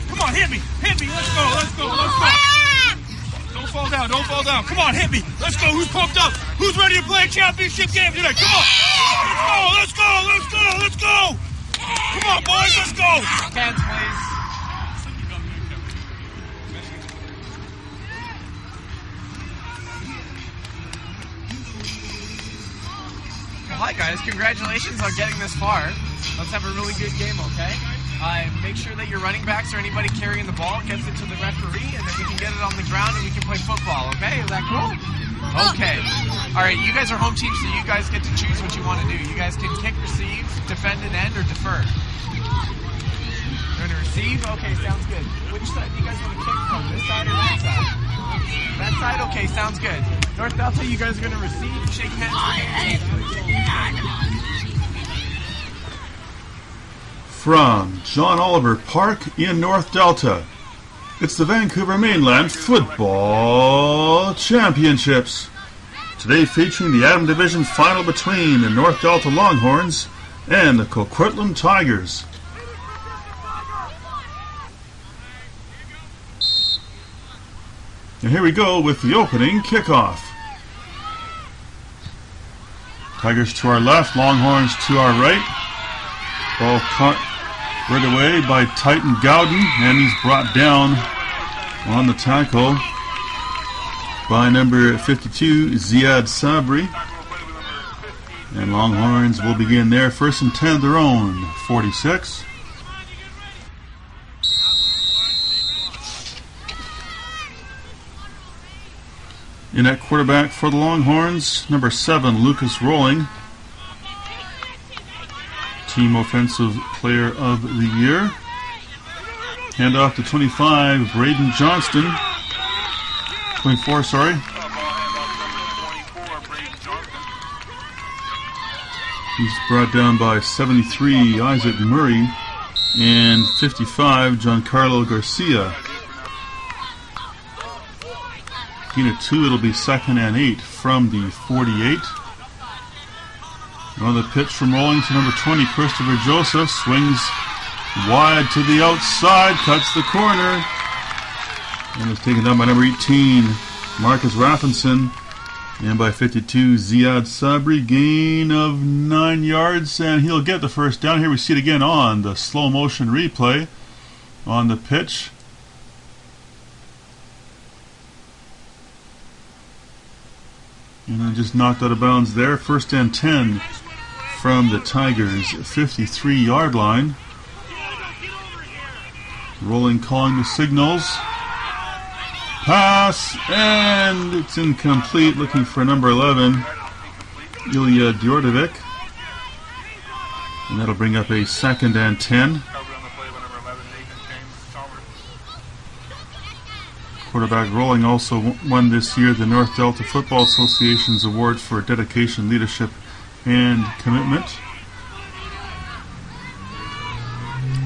Come on, hit me. Let's go. Don't fall down. Come on, hit me. Let's go. Who's pumped up? Who's ready to play a championship game today? Come on. Let's go. Come on, boys, let's go. Hands, please. Well, hi, guys. Congratulations on getting this far. Let's have a really good game, okay? Make sure that your running backs or anybody carrying the ball gets it to the referee, and then we can get it on the ground and we can play football, okay? Is that cool? Okay. All right, you guys are home team, so you guys get to choose what you want to do. You guys can kick, receive, defend an end, or defer. You're going to receive? Okay, sounds good. Which side do you guys want to kick from? This side or that side? That side? Okay, sounds good. North Delta, you guys are going to receive. Shake hands. From John Oliver Park in North Delta, it's the Vancouver Mainland Football Championships. Today featuring the Adam Division final between the North Delta Longhorns and the Coquitlam Tigers. And here we go with the opening kickoff. Tigers to our left, Longhorns to our right. Ball caught right away by Titan Gowden, and he's brought down on the tackle by number 52, Ziad Sabri. And Longhorns will begin their 1st and 10 of their own, 46. In at quarterback for the Longhorns, number 7, Lucas Rolling. Team Offensive Player of the Year. Handoff to 25, Braden Johnston. 24, sorry. He's brought down by 73, Isaac Murray, and 55, Giancarlo Garcia. Gain of 2, it'll be 2nd and 8 from the 48. On the pitch from Rolling to number 20, Christopher Joseph. Swings wide to the outside, cuts the corner, and is taken down by number 18, Marcus Raffinson. And by 52, Ziad Sabri. Gain of 9 yards, and he'll get the first down. Here we see it again on the slow motion replay on the pitch. And then just knocked out of bounds there. 1st and 10 from the Tigers' 53-yard line. Rolling, calling the signals. Pass, and it's incomplete. Looking for number 11, Ilya Djordjevic. And that'll bring up a 2nd and 10. Quarterback Rolling also won this year the North Delta Football Association's award for dedication, leadership, and commitment.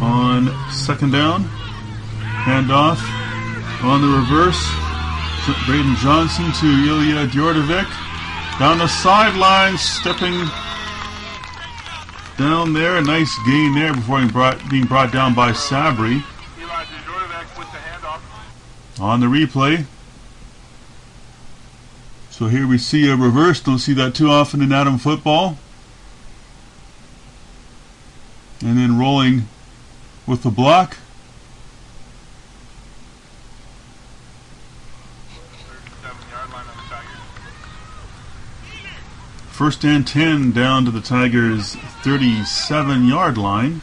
On 2nd down, handoff on the reverse. Braden Johnson to Ilya Djordjevic. Down the sideline, stepping down there. A nice gain there before being brought down by Sabri. On the replay. So here we see a reverse. Don't see that too often in Adam football. And then Rolling with the block. First and 10 down to the Tigers' 37-yard line.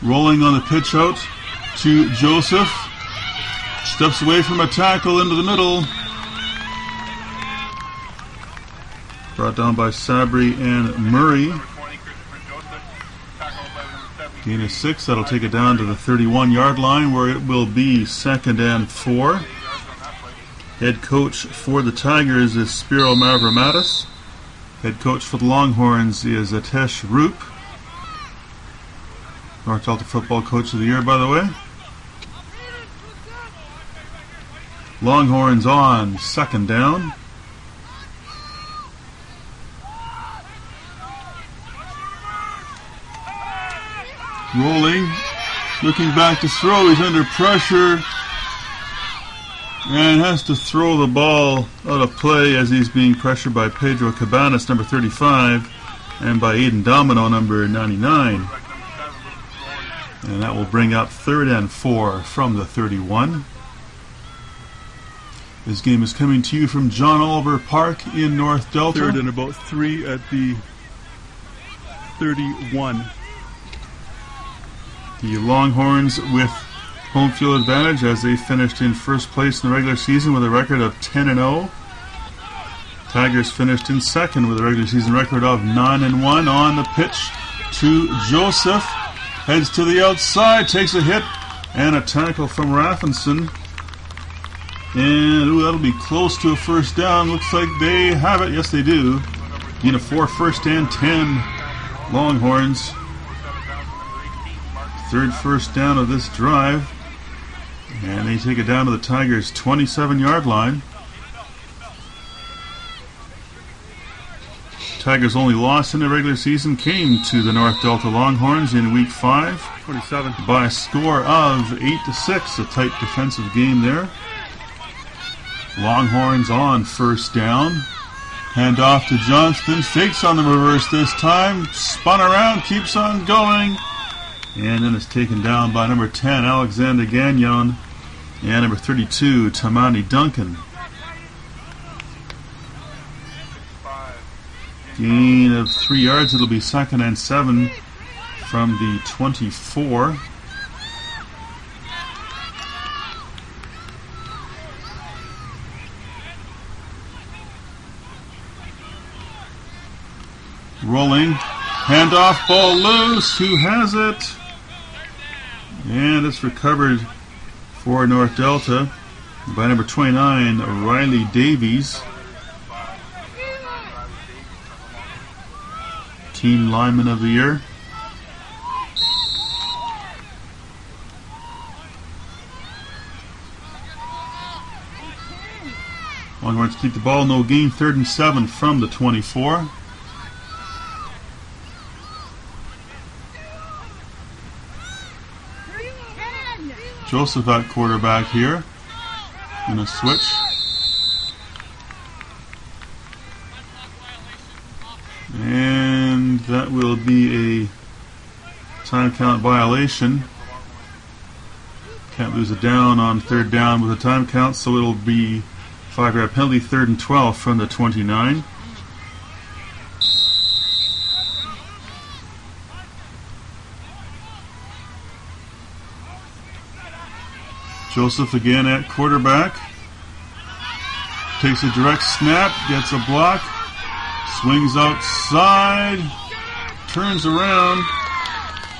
Rolling on the pitch out to Joseph. Steps away from a tackle into the middle. Brought down by Sabri and Murray. Gain of 6. That'll take it down to the 31-yard line where it will be 2nd and 4. Head coach for the Tigers is Spiro Mavramatis. Head coach for the Longhorns is Atesh Roop. North Delta Football Coach of the Year, by the way. Longhorns on 2nd down. Rolling. Looking back to throw. He's under pressure. And has to throw the ball out of play as he's being pressured by Pedro Cabanas, number 35, and by Aiden Domino, number 99. And that will bring up 3rd and 4 from the 31. This game is coming to you from John Oliver Park in North Delta. 3rd and about 3 at the 31. The Longhorns with home field advantage as they finished in first place in the regular season with a record of 10-0. Tigers finished in second with a regular season record of 9-1. On the pitch to Joseph. Heads to the outside, takes a hit, and a tackle from Raffenson. And that'll be close to a first down. Looks like they have it. Yes, they do. Gain of 4, 1st and 10. Longhorns. 3rd first down of this drive. And they take it down to the Tigers' 27-yard line. Tigers' only loss in the regular season came to the North Delta Longhorns in Week 5 27. by a score of 8-6. A tight defensive game there. Longhorns on first down. Hand off to Johnston. Fakes on the reverse this time. Spun around, keeps on going. And then it's taken down by number 10, Alexander Gagnon, and number 32, Tamani Duncan. Gain of 3 yards. It'll be 2nd and 7 from the 24. Rolling. Handoff, ball loose. Who has it? And it's recovered for North Delta by number 29, Riley Davies. Team Lineman of the Year. Longhorns keep the ball, no gain, 3rd and 7 from the 24. Joseph at quarterback here in a switch. And that will be a time count violation. Can't lose a down on 3rd down with a time count, so it'll be 5-yard penalty, 3rd and 12 from the 29. Joseph again at quarterback. Takes a direct snap, gets a block, swings outside, turns around,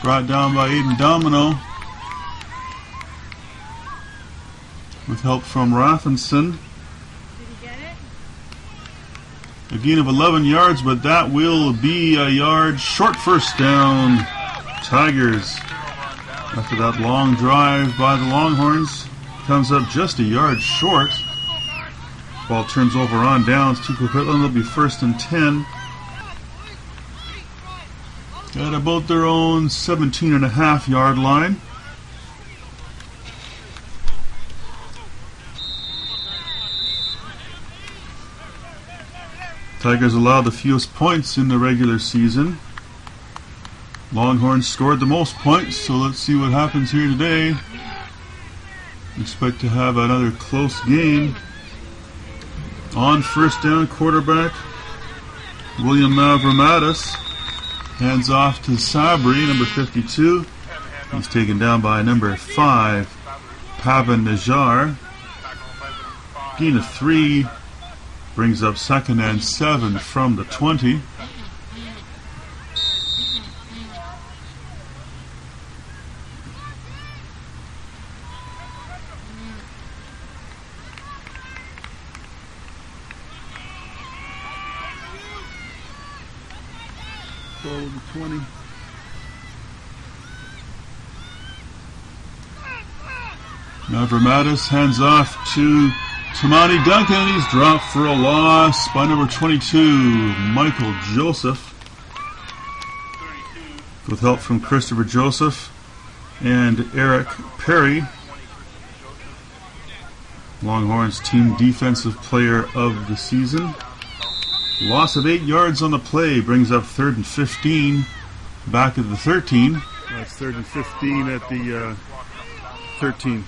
brought down by Aiden Domino with help from Raffenson. Did he get it? A gain of 11 yards, but that will be a yard short. First down, Tigers. After that long drive by the Longhorns, comes up just a yard short. Ball turns over on downs to Coquitlam. It'll be 1st and 10. At about their own 17.5-yard line. Tigers allowed the fewest points in the regular season. Longhorns scored the most points, so let's see what happens here today. Expect to have another close game. On first down, quarterback William Mavromatis hands off to Sabri, number 52. He's taken down by number 5, Pavan Najar. Gain of 3 brings up 2nd and 7 from the 20. Ball with the 20. Mavromatis hands off to Tamani Duncan. He's dropped for a loss by number 22, Michael Joseph. with help from Christopher Joseph and Eric Perry. Longhorns team defensive player of the season. Loss of 8 yards on the play brings up 3rd and 15 back at the 13. That's 3rd and 15 at the 13.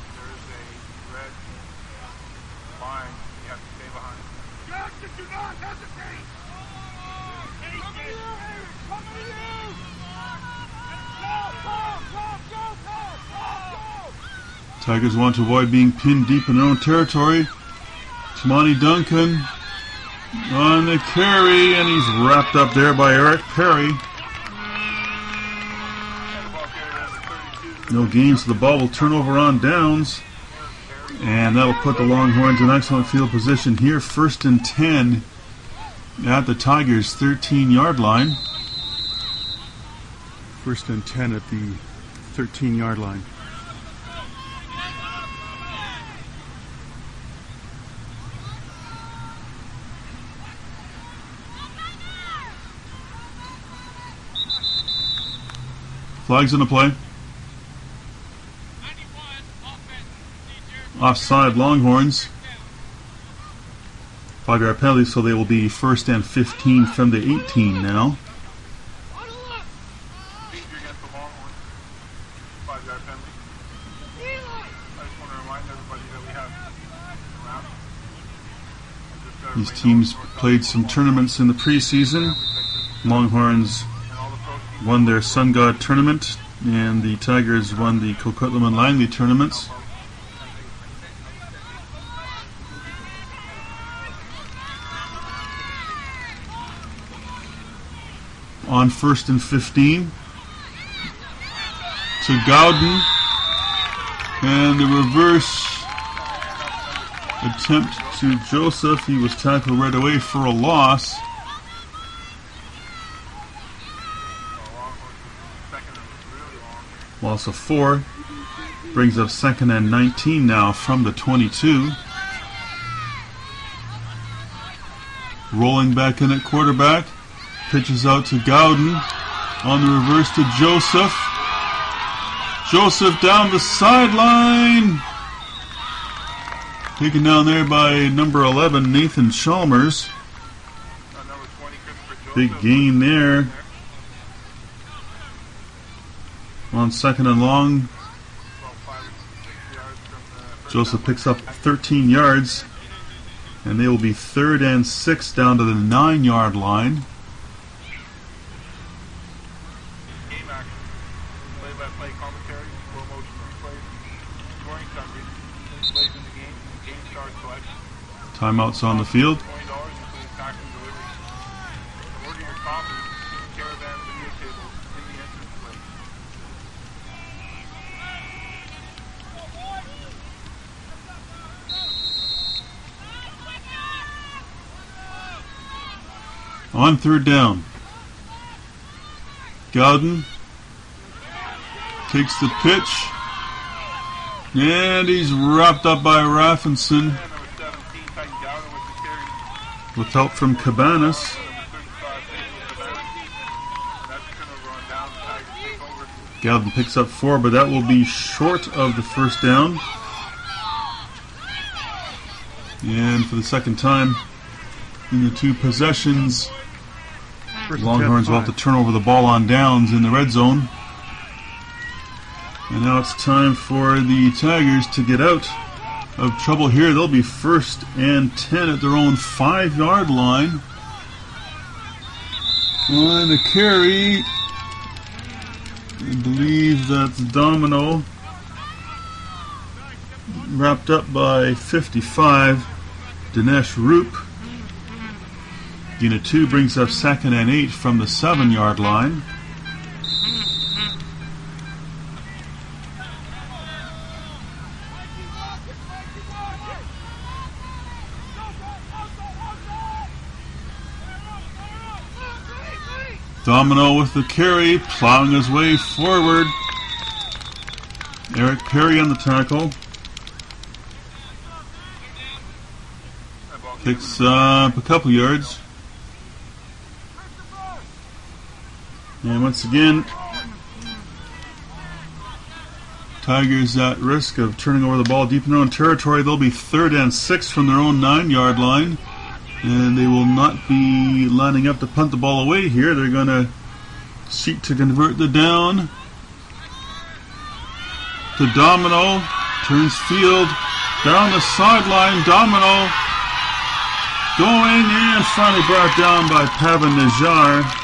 Tigers want to avoid being pinned deep in their own territory. Tamani Duncan on the carry, and he's wrapped up there by Eric Perry. No gains, so the ball will turn over on downs, and that'll put the Longhorns in excellent field position here. 1st and 10 at the Tigers' 13-yard line. 1st and 10 at the 13-yard line. Flags in the play. Offside Longhorns. 5-yard penalty, so they will be 1st and 15 from the 18 now. These teams played some tournaments in the preseason. Longhorns won their Sun God tournament, and the Tigers won the Coquitlam and Langley tournaments. On 1st and 15 to Gowden, and the reverse attempt to Joseph. He was tackled right away for a loss. Loss of 4 brings up 2nd and 19 now from the 22. Rolling back in at quarterback. Pitches out to Gowden. On the reverse to Joseph. Joseph down the sideline. Taken down there by number 11, Nathan Chalmers. Big gain there. On 2nd and long, Joseph picks up 13 yards, and they will be 3rd and 6 down to the 9-yard line. Timeouts on the field. On 3rd down, Gowden takes the pitch, and he's wrapped up by Raffinson with help from Cabanas. Gowden picks up 4, but that will be short of the 1st down. And for the 2nd time in the 2 possessions, Longhorns will have to turn over the ball on downs in the red zone. And now it's time for the Tigers to get out of trouble here. They'll be 1st and 10 at their own 5-yard line. On the carry, I believe that's Domino. Wrapped up by 55, Dinesh Roop. Unit 2 brings up 2nd and 8 from the 7-yard line. Domino with the carry, plowing his way forward. Eric Perry on the tackle. Picks up a couple yards. And once again, Tigers at risk of turning over the ball deep in their own territory. They'll be 3rd and 6 from their own 9-yard line. And they will not be lining up to punt the ball away here. They're going to seek to convert the down to Domino. Turns field. Down the sideline. Domino going and finally brought down by Pavan Najjar.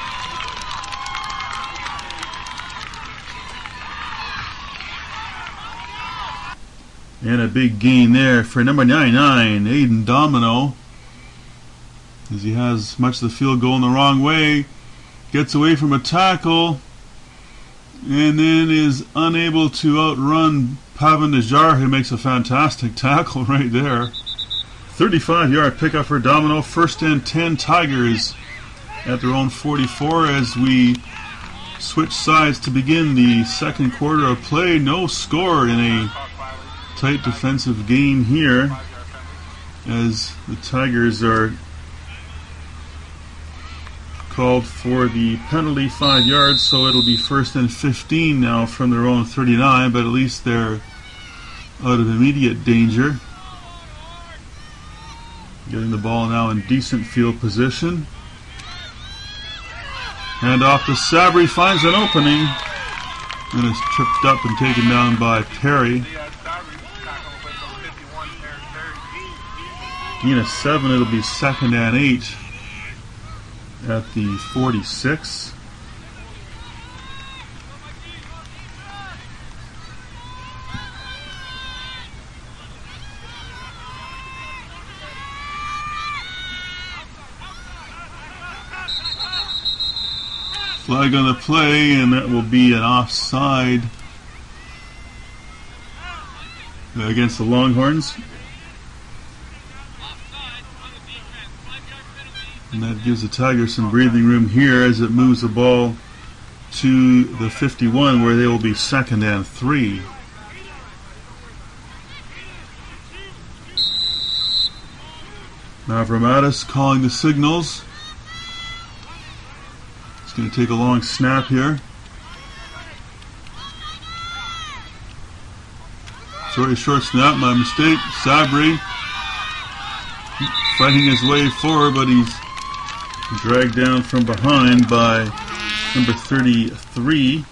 And a big gain there for number 99, Aiden Domino, as he has much of the field going the wrong way, gets away from a tackle, and then is unable to outrun Pavan Najjar, who makes a fantastic tackle right there. 35-yard pickup for Domino. 1st and 10 Tigers at their own 44 as we switch sides to begin the second quarter of play. No score in a tight defensive game here as the Tigers are called for the penalty, 5 yards, so it'll be 1st and 15 now from their own 39, but at least they're out of immediate danger. Getting the ball now in decent field position. Hand off to Sabri, finds an opening and is tripped up and taken down by Perry. Gain of 7, it'll be 2nd and 8 at the 46. Flag on the play, and that will be an offside against the Longhorns. And that gives the Tigers some breathing room here as it moves the ball to the 51, where they will be 2nd and 3. Mavramatis calling the signals. He's going to take a long snap here. Sorry, short snap, my mistake. Sabri fighting his way forward, but he's dragged down from behind by number 33,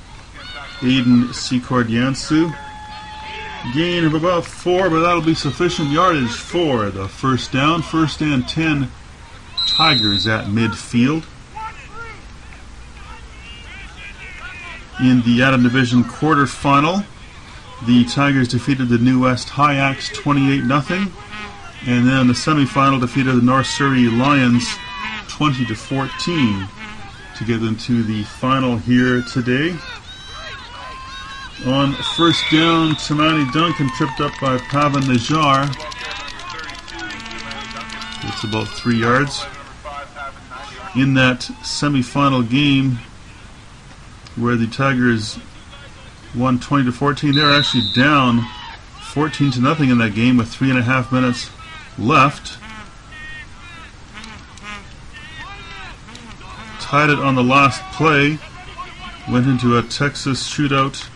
Aiden Sikordyansu. Gain of about 4, but that'll be sufficient yardage for the first down. 1st and 10 Tigers at midfield. In the Adam Division quarterfinal, the Tigers defeated the New West Hyaks 28-0. And then the semifinal defeated the North Surrey Lions 20-14 to get into the final here today. On 1st down, Tamani Duncan tripped up by Pavan Najjar. It's about 3 yards. In that semifinal game where the Tigers won 20-14, they're actually down 14-0 in that game with 3.5 minutes left. Tied it on the last play. Went into a Texas shootout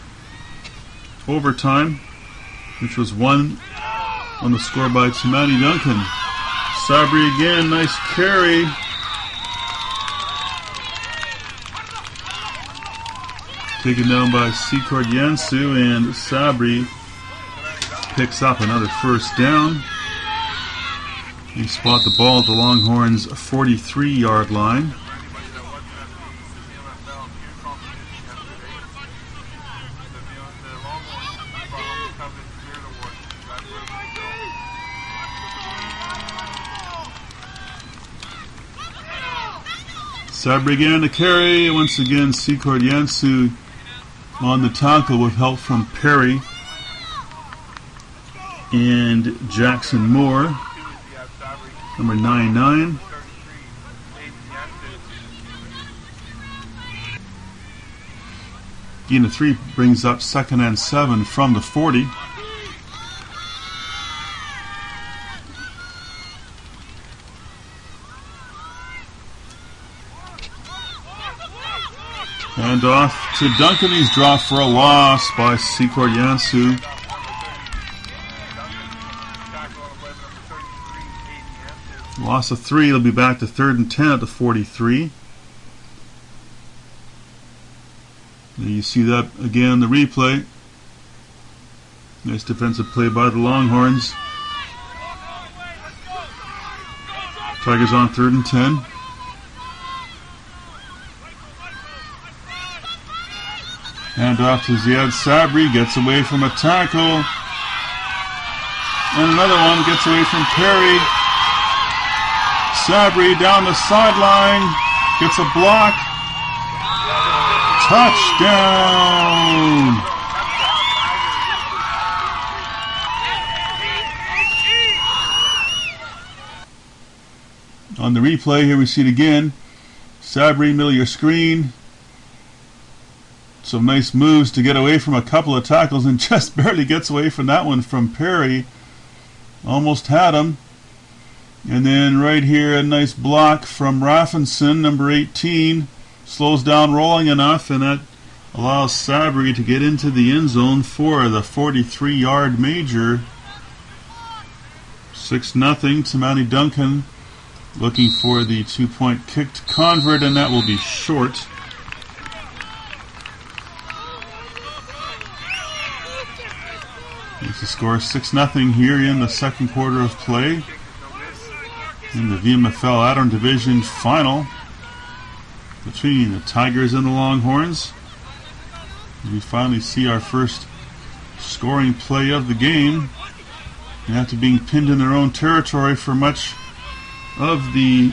overtime, which was won on the score by Tamani Duncan. Sabri again, nice carry. Taken down by Sikordyansu, and Sabri picks up another first down. They spot the ball at the Longhorns' 43-yard line. Sabri again to carry. Once again, Sikordyansu on the tackle with help from Perry and Jackson Moore, number 99. Gain of 3 brings up 2nd and 7 from the 40. And off to Duncan. He's dropped for a loss by Secord Yansu. Loss of 3. It'll be back to 3rd and 10 at the 43. And you see that again in the replay. Nice defensive play by the Longhorns. Tigers on 3rd and 10. Hand off to Ziad Sabri, gets away from a tackle. And another one gets away from Perry. Sabri down the sideline, gets a block. Touchdown! On the replay, here we see it again. Sabri, middle of your screen. Some nice moves to get away from a couple of tackles and just barely gets away from that one from Perry. Almost had him. And then right here, a nice block from Raffinson, number 18. Slows down rolling enough, and that allows Sabri to get into the end zone for the 43-yard major. 6-0 to Manny Duncan. Looking for the 2-point kick to convert, and that will be short. It's the score 6-0 here in the second quarter of play in the VMFL Adderton Division final between the Tigers and the Longhorns. We finally see our first scoring play of the game, and after being pinned in their own territory for much of the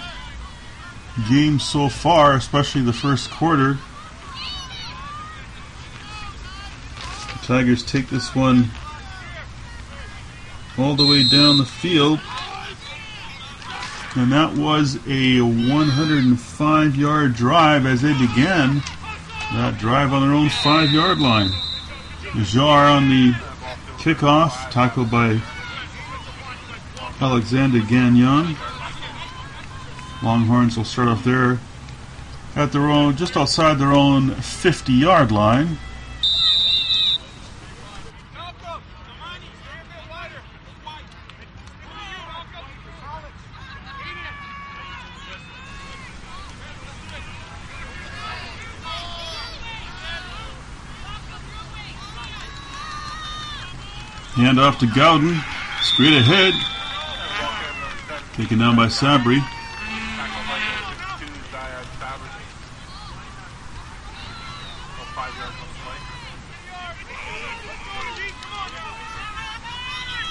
game so far, especially the first quarter. The Tigers take this one all the way down the field, and that was a 105-yard drive as they began that drive on their own 5-yard line. Jar on the kickoff, tackled by Alexander Gagnon. Longhorns will start off there at their own, just outside their own 50-yard line. Hand off to Gowden, straight ahead, taken down by Sabri.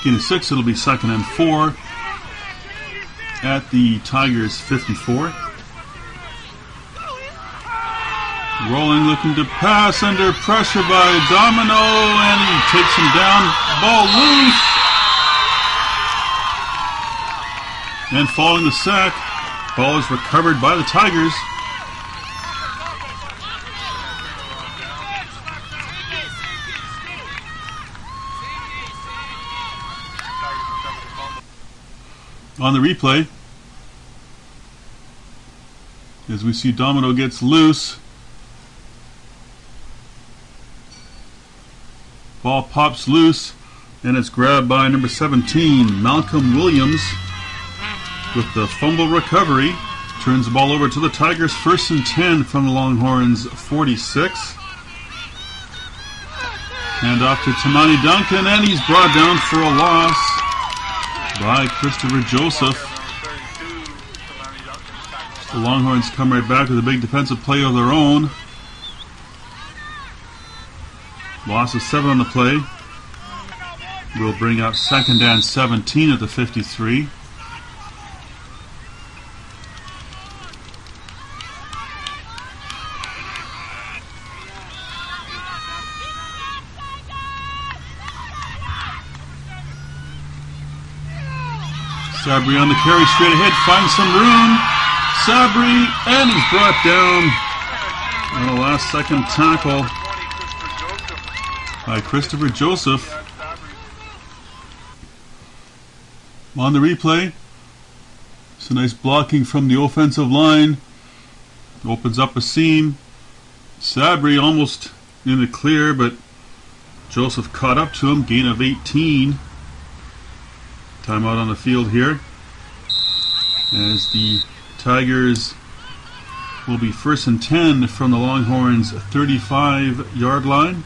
Gain of 6, it'll be 2nd and 4 at the Tigers 54. Rolling, looking to pass under pressure by Domino, and he takes him down. Ball loose. And following the sack, ball is recovered by the Tigers. On the replay, as we see Domino gets loose, ball pops loose, and it's grabbed by number 17, Malcolm Williams, with the fumble recovery. Turns the ball over to the Tigers, 1st and 10 from the Longhorns 46. Hand off to Tamani Duncan, and he's brought down for a loss by Christopher Joseph. The Longhorns come right back with a big defensive play of their own. Loss of 7 on the play. We'll bring up 2nd and 17 at the 53. Sabri on the carry straight ahead, finds some room. Sabri, and he's brought down on a last second tackle by Christopher Joseph. On the replay, some nice blocking from the offensive line. Opens up a seam. Sabri almost in the clear, but Joseph caught up to him. Gain of 18. Timeout on the field here, as the Tigers will be 1st and 10 from the Longhorns' 35-yard line.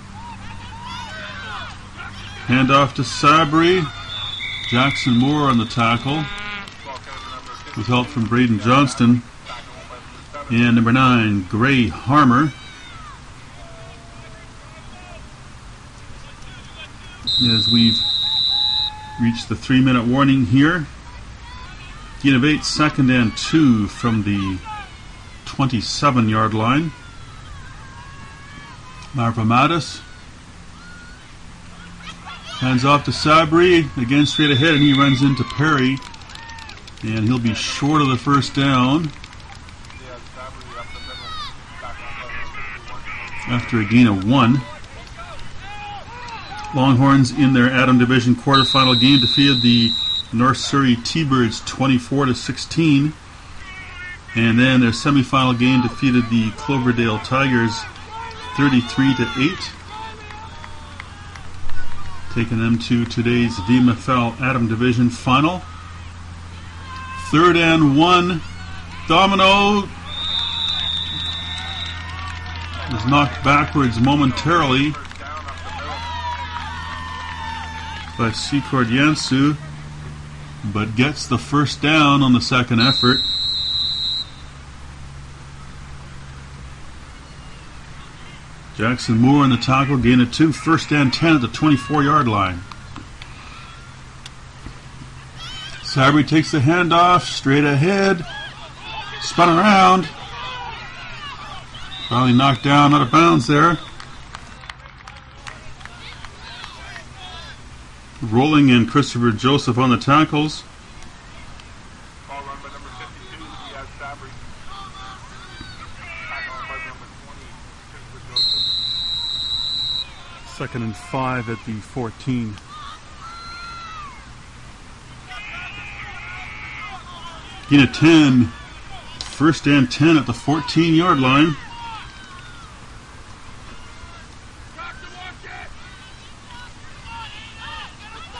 Handoff to Sabri. Jackson Moore on the tackle, with help from Braden Johnston. And number 9, Gray Harmer. As we've reached the 3-minute warning here. Gain of 8, 2nd and 2 from the 27-yard line. Marva Mattis hands off to Sabri, again straight ahead, and he runs into Perry, and he'll be short of the first down after a gain of 1. Longhorns in their Adam Division quarterfinal game defeated the North Surrey T-Birds 24-16, and then their semifinal game defeated the Cloverdale Tigers 33-8, taking them to today's VMFL Adam Division final. 3rd and 1. Domino was knocked backwards momentarily by Secord Yansu, but gets the first down on the second effort. Jackson Moore on the tackle, gain of 2, 1st and 10 at the 24-yard line. Sabri takes the handoff, straight ahead, spun around, probably knocked down out of bounds there. Rolling in Christopher Joseph on the tackles. Ball run by number 52, Sabri. Tackle by number 20, Christopher Joseph. 2nd and 5 at the 14. Gain of 10. 1st and 10 at the 14-yard line.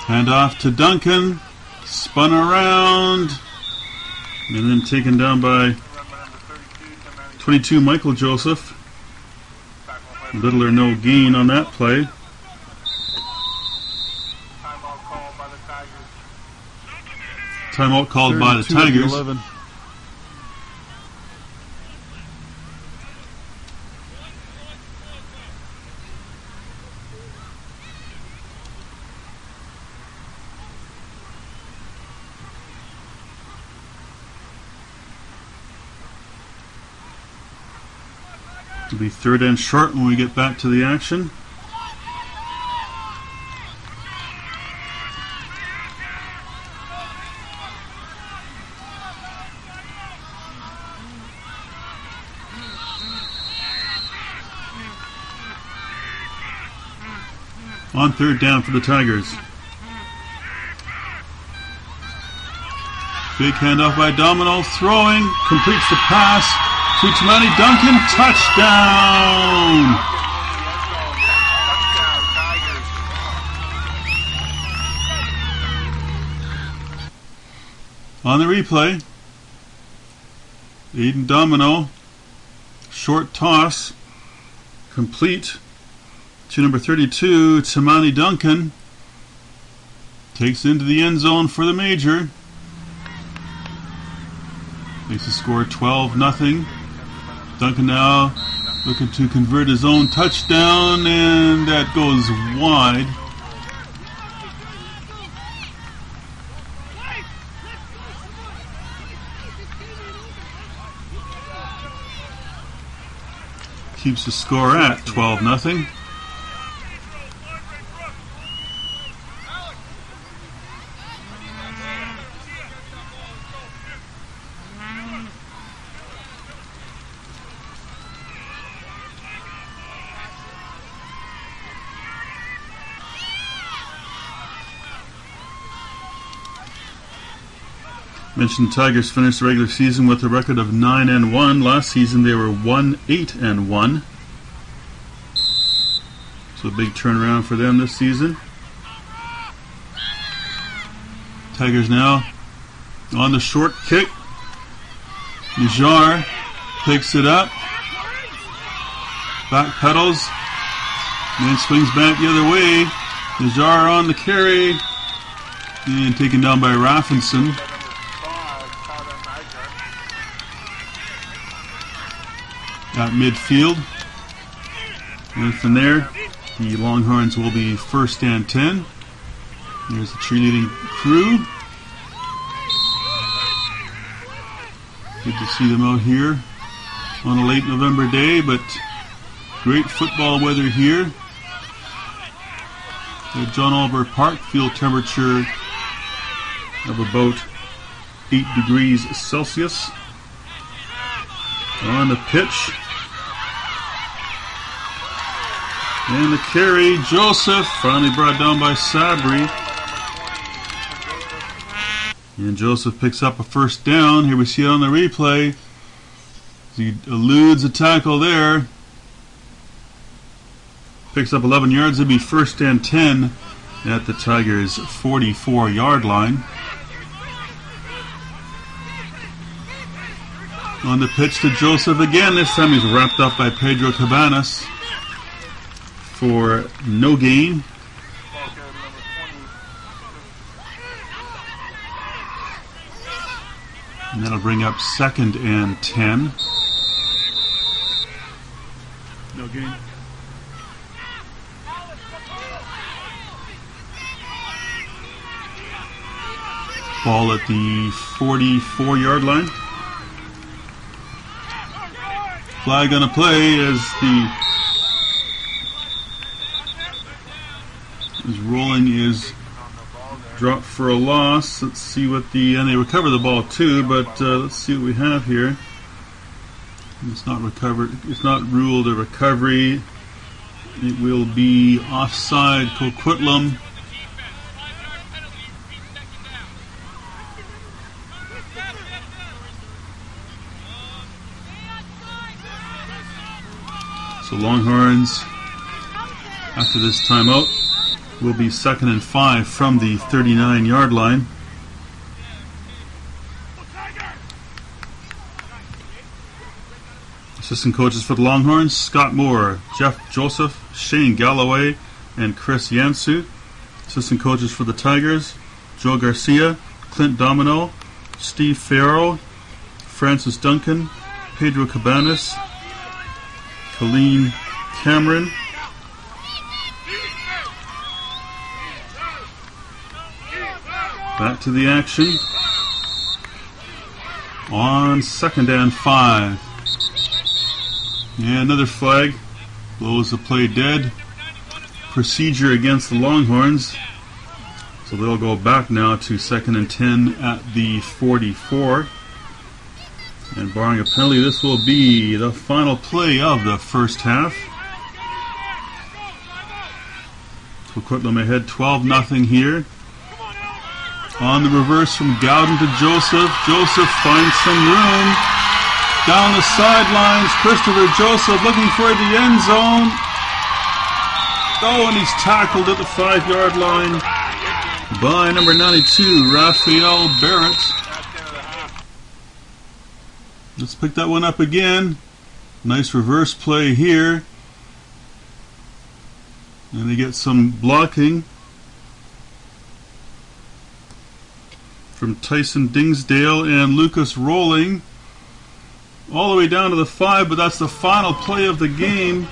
Hand off to Duncan, spun around, and then taken down by 22 Michael Joseph. Little or no gain on that play. Timeout called by the Tigers. It'll be 3rd and short when we get back to the action. On 3rd down for the Tigers. Big handoff by Domino, throwing, completes the pass to Tamani Duncan, touchdown! On the replay, Aiden Domino, short toss, complete to number 32, Tamani Duncan, takes into the end zone for the major. Makes the score 12-0. Duncan now looking to convert his own touchdown, and that goes wide. Keeps the score at 12-0. Mentioned Tigers finished the regular season with a record of 9-1. Last season they were 1-8-1. So a big turnaround for them this season. Tigers now on the short kick. Najar picks it up. Back pedals. And then swings back the other way. Najar on the carry. And taken down by Raffinson. At midfield. And from there, the Longhorns will be first and 10. There's the cheerleading crew. Good to see them out here on a late November day, but great football weather here. At John Oliver Park, field temperature of about 8 degrees Celsius. On the pitch. And the carry, Joseph, finally brought down by Sabri. And Joseph picks up a first down. Here we see it on the replay. He eludes a tackle there. Picks up 11 yards. It'll be first and 10 at the Tigers' 44-yard line. On the pitch to Joseph again. This time he's wrapped up by Pedro Cabanas for no gain. And that'll bring up second and 10. No gain. Ball at the 44-yard line. Flag on a play as rolling is dropped for a loss. Let's see what and they recover the ball too, but let's see what we have here. It's not recovered. It's not ruled a recovery. It will be offside Coquitlam. So Longhorns, after this timeout, will be second and 5 from the 39-yard line. Assistant coaches for the Longhorns, Scott Moore, Jeff Joseph, Shane Galloway, and Chris Yansu. Assistant coaches for the Tigers, Joe Garcia, Clint Domino, Steve Farrow, Francis Duncan, Pedro Cabanas, Colleen Cameron, back to the action on second and 5. And another flag blows the play dead. Procedure against the Longhorns. So they'll go back now to second and 10 at the 44. And barring a penalty, this will be the final play of the first half. Coquitlam ahead 12-0 here. On the reverse from Gowden to Joseph. Joseph finds some room. Down the sidelines, Christopher Joseph looking for the end zone. Oh, and he's tackled at the 5-yard line by number 92, Raphael Barrett. Let's pick that one up again. Nice reverse play here. And they get some blocking from Tyson Dingsdale and Lucas Rolling. All the way down to the 5, but that's the final play of the game.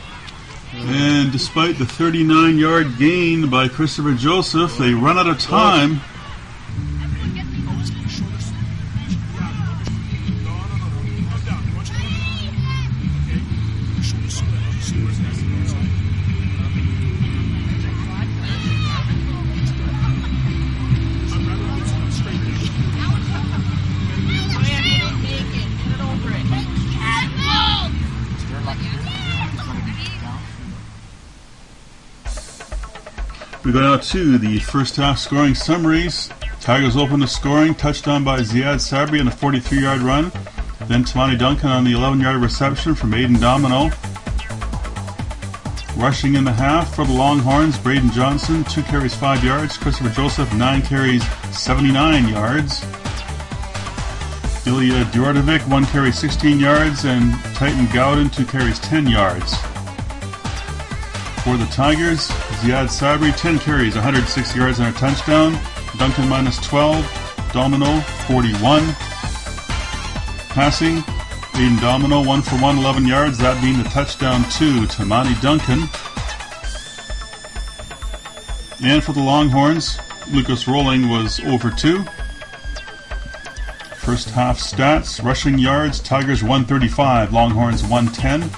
And despite the 39-yard gain by Christopher Joseph, they run out of time. We go now to the first half scoring summaries. Tigers open the scoring. Touchdown by Ziad Sabri on a 43-yard run. Then Tamani Duncan on the 11-yard reception from Aiden Domino. Rushing in the half for the Longhorns, Braden Johnson, 2 carries 5 yards. Christopher Joseph, 9 carries 79 yards. Ilya Djordjevic, 1 carry 16 yards, and Titan Gowden, 2 carries 10 yards. For the Tigers, Ziad Sabri, 10 carries, 160 yards and a touchdown. Duncan -12, Domino 41. Passing, Aiden Domino 1 for 1, 11 yards, that being the touchdown to Tamani Duncan. And for the Longhorns, Lucas Rolling was 0 for 2. First half stats, rushing yards, Tigers 135, Longhorns 110.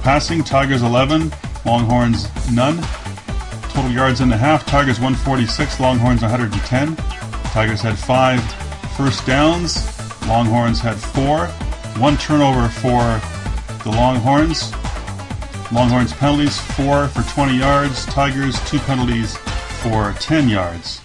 Passing, Tigers 11, Longhorns none. Total yards in the half, Tigers 146, Longhorns 110. Tigers had 5 first downs, Longhorns had 4. 1 turnover for the Longhorns. Longhorns penalties, 4 for 20 yards. Tigers, 2 penalties for 10 yards.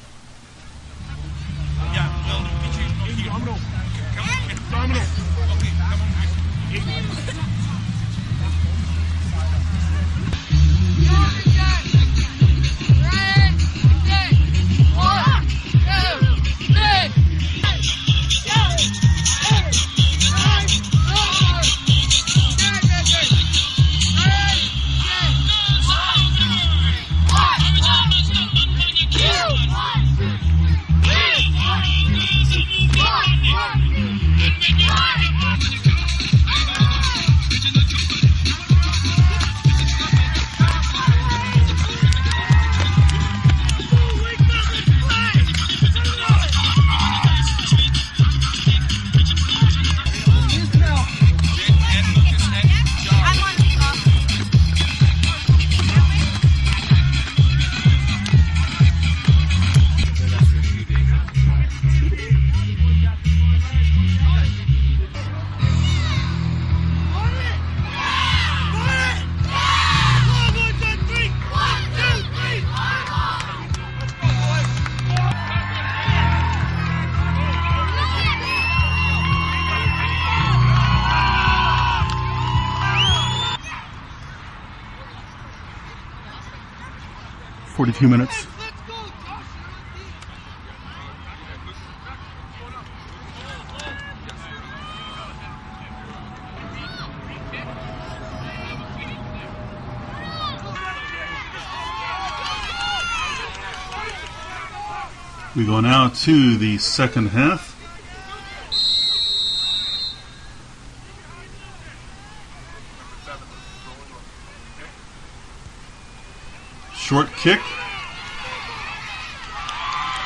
Few minutes. We go now to the second half. Short kick.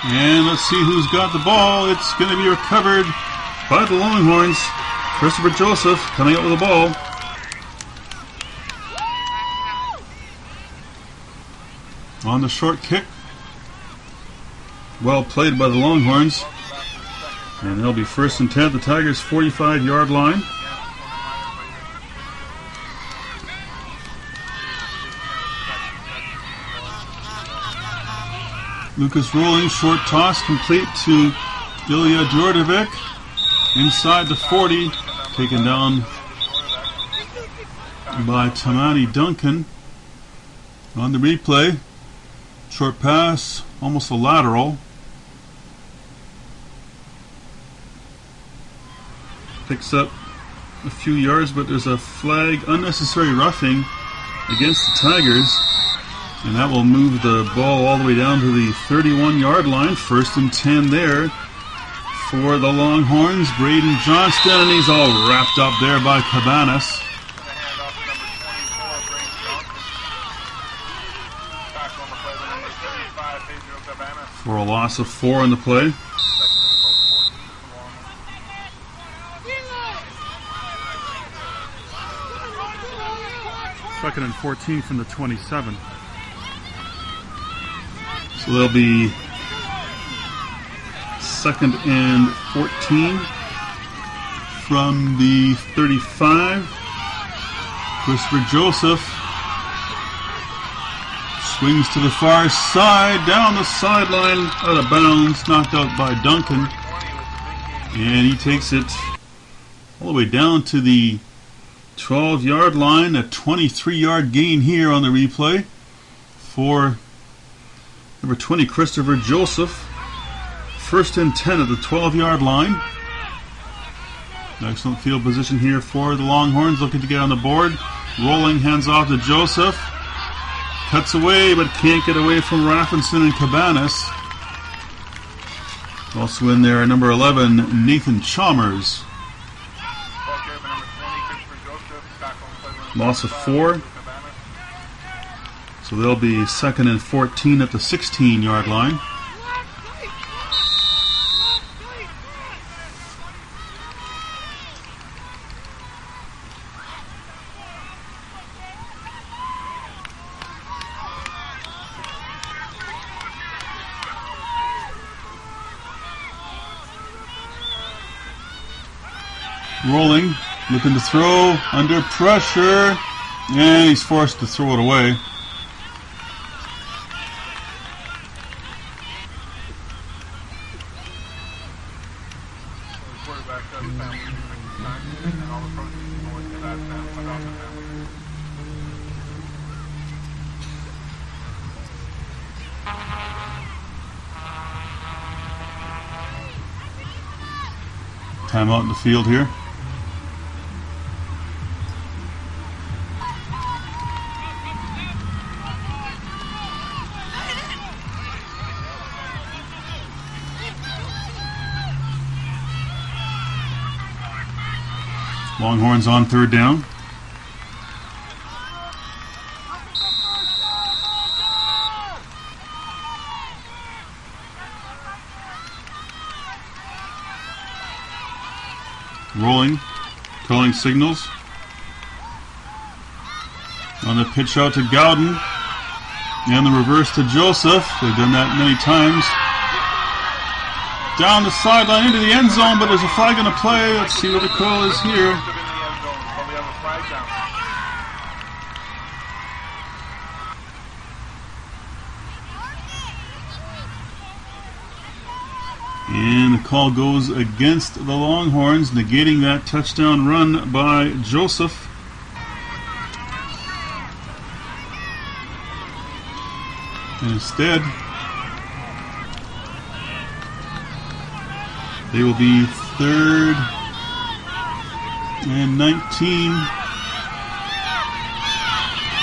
And let's see who's got the ball. It's going to be recovered by the Longhorns. Christopher Joseph coming up with the ball. On the short kick. Well played by the Longhorns. And they'll be first and 10 at the Tigers' 45-yard line. Lucas Rolling, short toss, complete to Ilya Djordjevic. Inside the 40, taken down by Tamani Duncan. On the replay, short pass, almost a lateral. Picks up a few yards, but there's a flag, unnecessary roughing against the Tigers. And that will move the ball all the way down to the 31-yard line. First and 10 there for the Longhorns. Braden Johnston, and he's all wrapped up there by Cabanas. For a loss of 4 on the play. Second and 14 from the 27. So there'll be second and 14 from the 35. Christopher Joseph swings to the far side, down the sideline, out of bounds, knocked out by Duncan. And he takes it all the way down to the 12-yard line, a 23-yard gain here on the replay for number 20, Christopher Joseph. First and 10 at the 12-yard line. Excellent field position here for the Longhorns, looking to get on the board. Rolling, hands off to Joseph. Cuts away, but can't get away from Raffinson and Cabanas. Also in there, number 11, Nathan Chalmers. Loss of 4. So they'll be second and 14 at the 16-yard line. Rolling, looking to throw, under pressure, and he's forced to throw it away. Timeout in the field here. Longhorns on third down. Rolling, calling signals. On the pitch out to Gowden. And the reverse to Joseph. They've done that many times. Down the sideline into the end zone, but there's a flag on the play. Let's see what the call is here. And the call goes against the Longhorns, negating that touchdown run by Joseph. And instead, they will be third and 19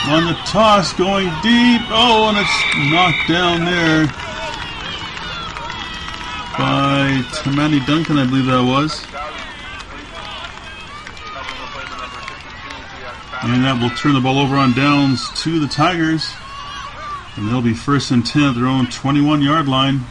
on the toss, going deep. Oh, and it's knocked down there by Tamani Duncan, I believe that was. And that will turn the ball over on downs to the Tigers. And they'll be first and 10 at their own 21-yard line.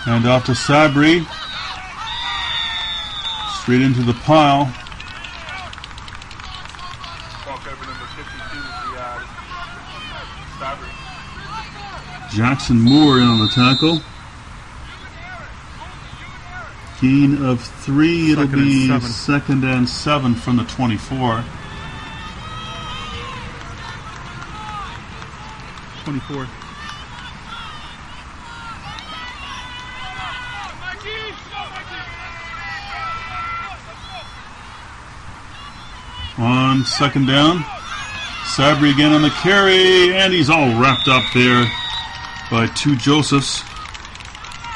And off to Sabri. Straight into the pile. Jackson Moore in on the tackle. Gain of 3. It'll be second and 7 from the 24. 24. On second down, Sabri again on the carry, and he's all wrapped up there by two Josephs,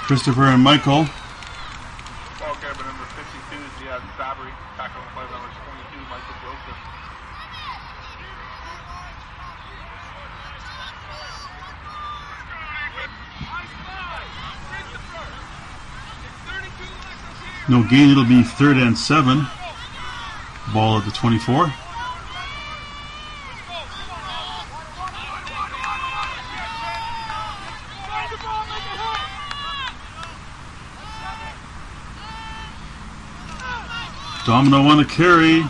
Christopher and Michael. Ball carrier number 52 is the Sabri, tackle on play number 22, Michael Joseph. No gain, it'll be third and 7. Ball at the 24. Domino on the carry.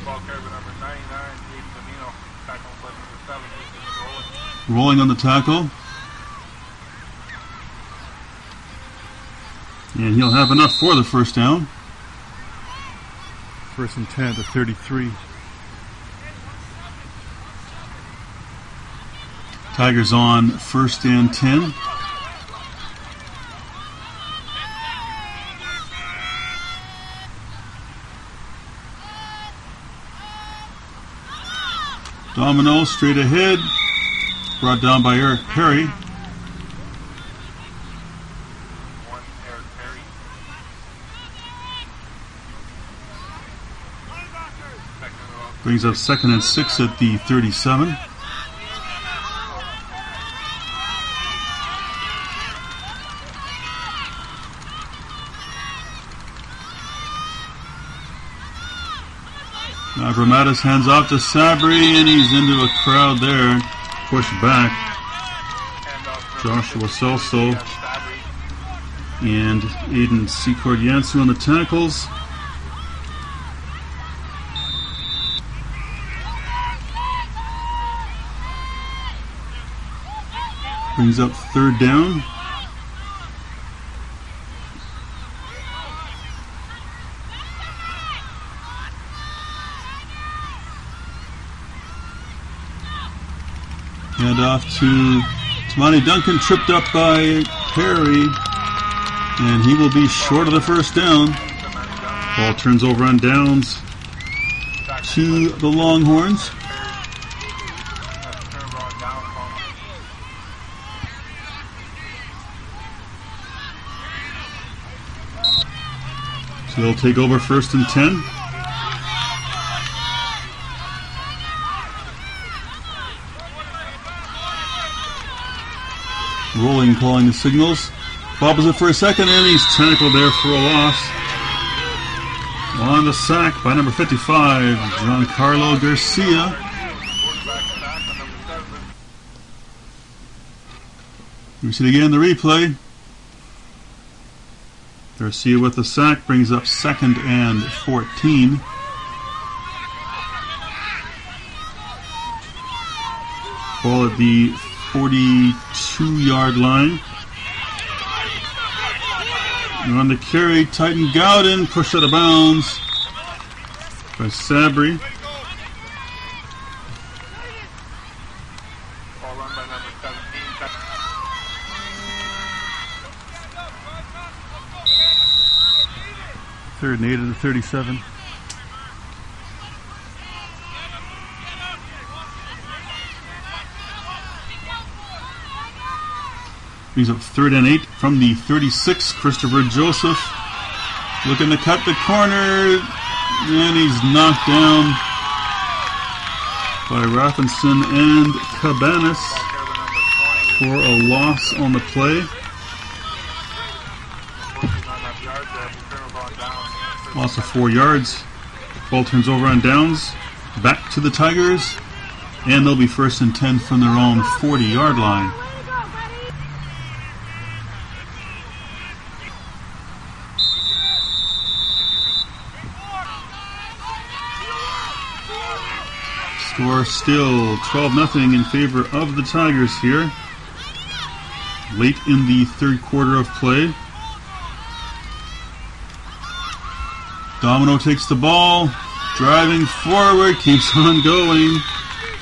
Ball carrier number 99, David Domino, tackle on play number 7. Rolling on the tackle. And he'll have enough for the first down. 1st and 10 to 33. Tigers on 1st and 10. Domino straight ahead, brought down by Eric Perry. Brings up 2nd and 6 at the 37. Now Gramatis hands off to Sabri, and he's into a crowd there. Pushed back. Joshua Celso and Aiden Secord Yansu on the tackles. Brings up 3rd down. Hand off to Tamani Duncan, tripped up by Perry, and he will be short of the first down. Ball turns over on downs to the Longhorns. So they'll take over 1st and 10. Rolling calling the signals. Bobbles it for a second, and he's tackled there for a loss. On the sack by number 55, Giancarlo Garcia. We see it again in the replay. Garcia with the sack brings up 2nd and 14. Ball at the 42-yard line. And on the carry, Titan Gowden pushed out of bounds by Sabri. Ball run by number 17. 3rd and 8 to the 37. Brings up 3rd and 8 from the 36. Christopher Joseph looking to cut the corner, and he's knocked down by Raffenson and Cabanas for a loss on the play. Loss of 4 yards. Ball turns over on downs. Back to the Tigers, and they'll be 1st and 10 from their own 40-yard line. Score still 12-0 in favor of the Tigers here. Late in the 3rd quarter of play. Domino takes the ball, driving forward, keeps on going.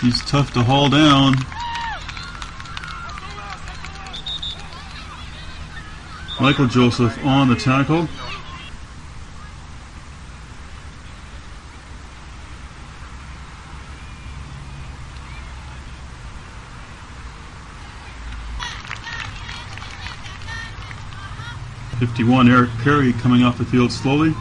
He's tough to haul down. Michael Joseph on the tackle. '51, Eric Perry coming off the field slowly.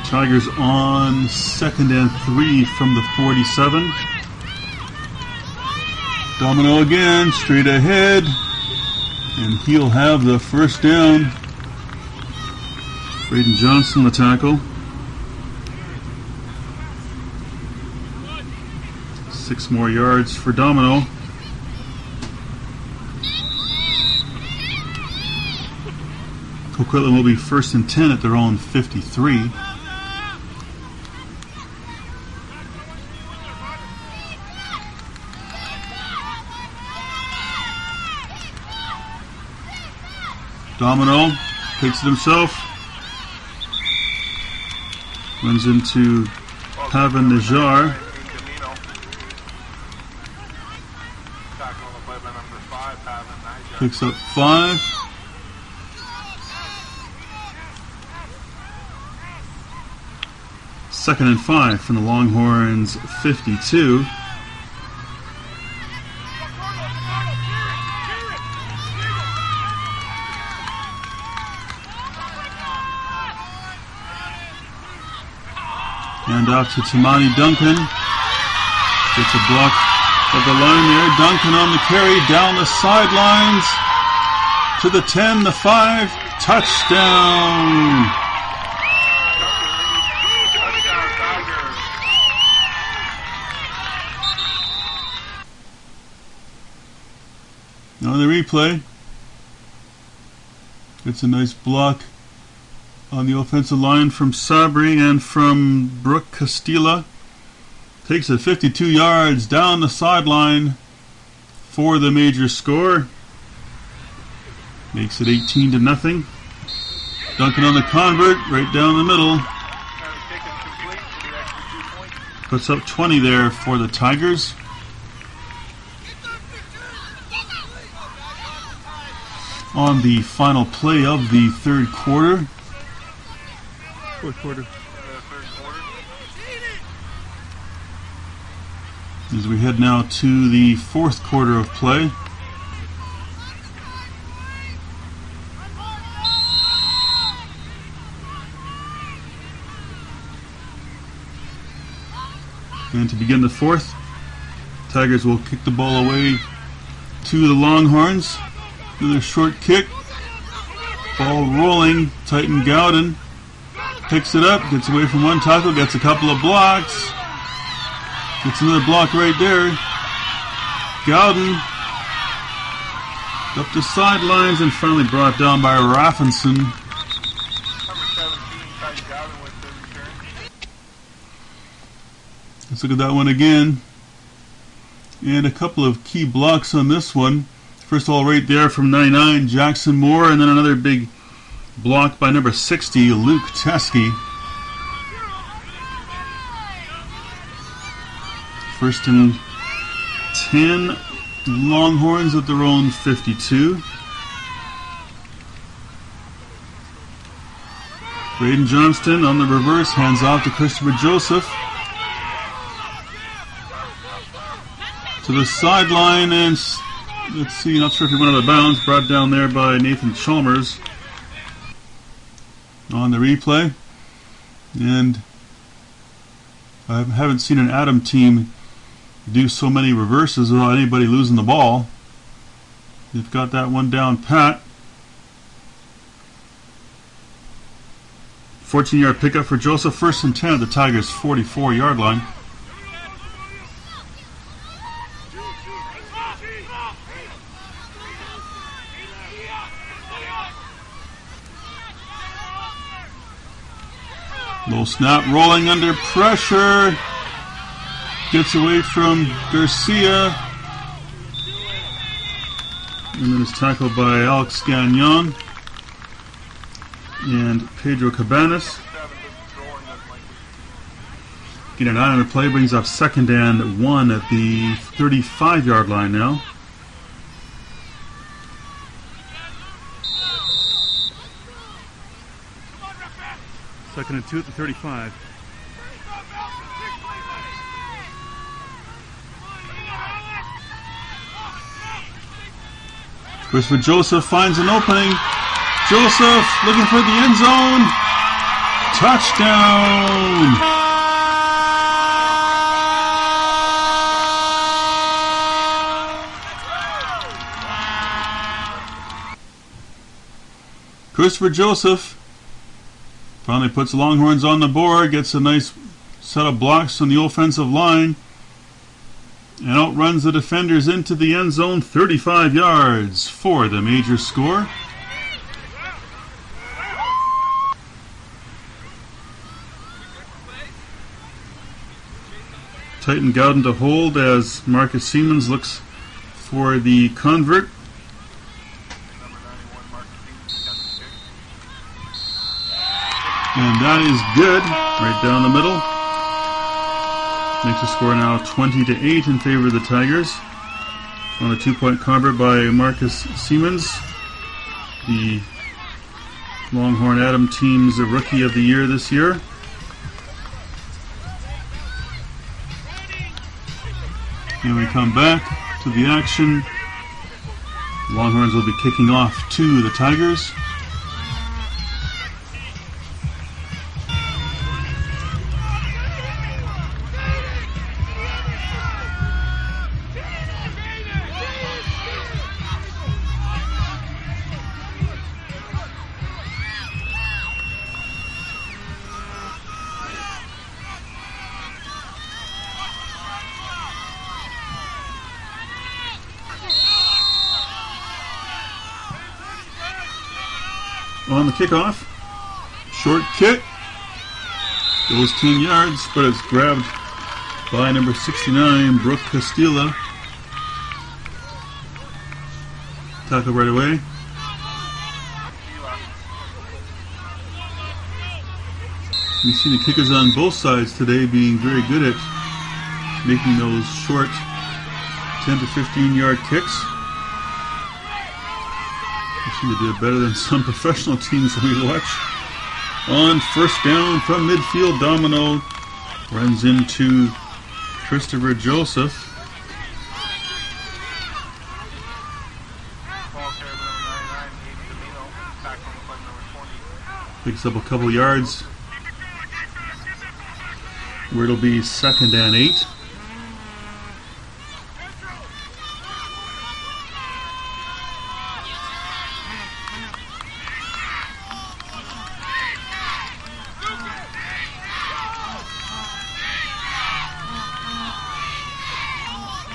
Tigers on 2nd and 3 from the 47. Domino again, straight ahead, and he'll have the first down. Braden Johnson the tackle. 6 more yards for Domino. Coquitlam will be 1st and 10 at their own 53. Domino takes it himself. Runs into Pavan Najar. Picks up 5. Second and 5 from the Longhorns 52. And off to Tamani Duncan. Gets a block of the line there. Duncan on the carry down the sidelines to the 10, the 5. Touchdown! On the replay, it's a nice block on the offensive line from Sabri and from Brooke Castilla. Takes it 52 yards down the sideline for the major score. Makes it 18-0. Duncan on the convert, right down the middle. Puts up 20 there for the Tigers. On the final play of the third quarter. Fourth quarter. As we head now to the fourth quarter of play. And to begin the fourth, Tigers will kick the ball away to the Longhorns. Another short kick. Ball rolling. Titan Gowden picks it up, gets away from one tackle, gets a couple of blocks. Gets another block right there. Gowden up the sidelines and finally brought down by Raffinson. Let's look at that one again. And a couple of key blocks on this one. First of all, right there from 99, Jackson Moore, and then another big block by number 60, Luke Teskey. First and 10, Longhorns at their own 52. Braden Johnston on the reverse, hands off to Christopher Joseph. To the sideline, and let's see, not sure if he went out of bounds, brought down there by Nathan Chalmers on the replay. And I haven't seen an Adam team do so many reverses without anybody losing the ball. They've got that one down pat. 14-yard pickup for Joseph, first and 10 at the Tigers' 44-yard line. Low snap, rolling under pressure. Gets away from Garcia. And then is tackled by Alex Gagnon and Pedro Cabanas. Getting an eye on the play, brings up second and 1 at the 35-yard line now. Second and 2 at the 35. Christopher Joseph finds an opening. Joseph looking for the end zone. Touchdown! Christopher Joseph finally puts the Longhorns on the board, gets a nice set of blocks on the offensive line, and outruns the defenders into the end zone, 35 yards for the major score. Titan Gowden to hold as Marcus Siemens looks for the convert. that is good. Right down the middle. Makes the score now 20-8 in favor of the Tigers. On a 2-point convert by Marcus Siemens, the Longhorn Adam team's Rookie of the Year this year. And we come back to the action. Longhorns will be kicking off to the Tigers. On the kickoff, short kick, goes 10 yards, but it's grabbed by number 69, Brooke Castilla. Tackle right away. You see the kickers on both sides today being very good at making those short 10 to 15 yard kicks. They did better than some professional teams we watch. On first down from midfield, Domino runs into Christopher Joseph. Picks up a couple yards where it'll be 2nd and 8.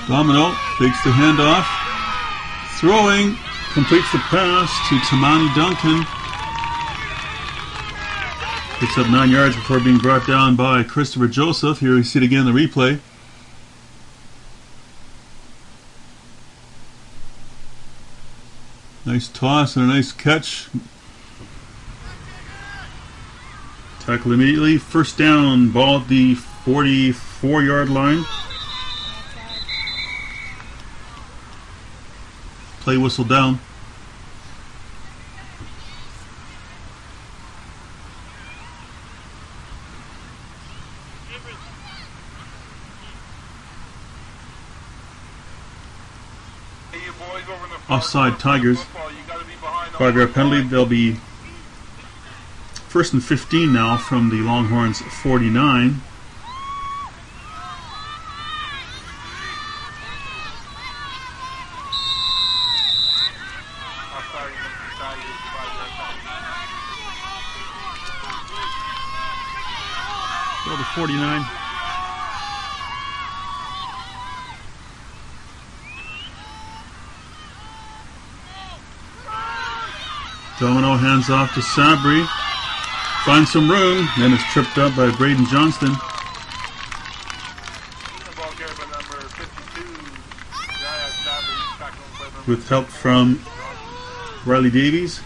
Domino takes the handoff, throwing, completes the pass to Tamani Duncan. Picks up 9 yards before being brought down by Christopher Joseph. Here we see it again in the replay. Nice toss and a nice catch. Tackle immediately. First down, ball at the 44-yard line. Play whistle down. Offside Tigers. 5-yard penalty. They'll be 1st and 15 now from the Longhorns 49. Go to 49. Domino hands off to Sabri. Finds some room, then is tripped up by Braden Johnston. With help from Riley Davies.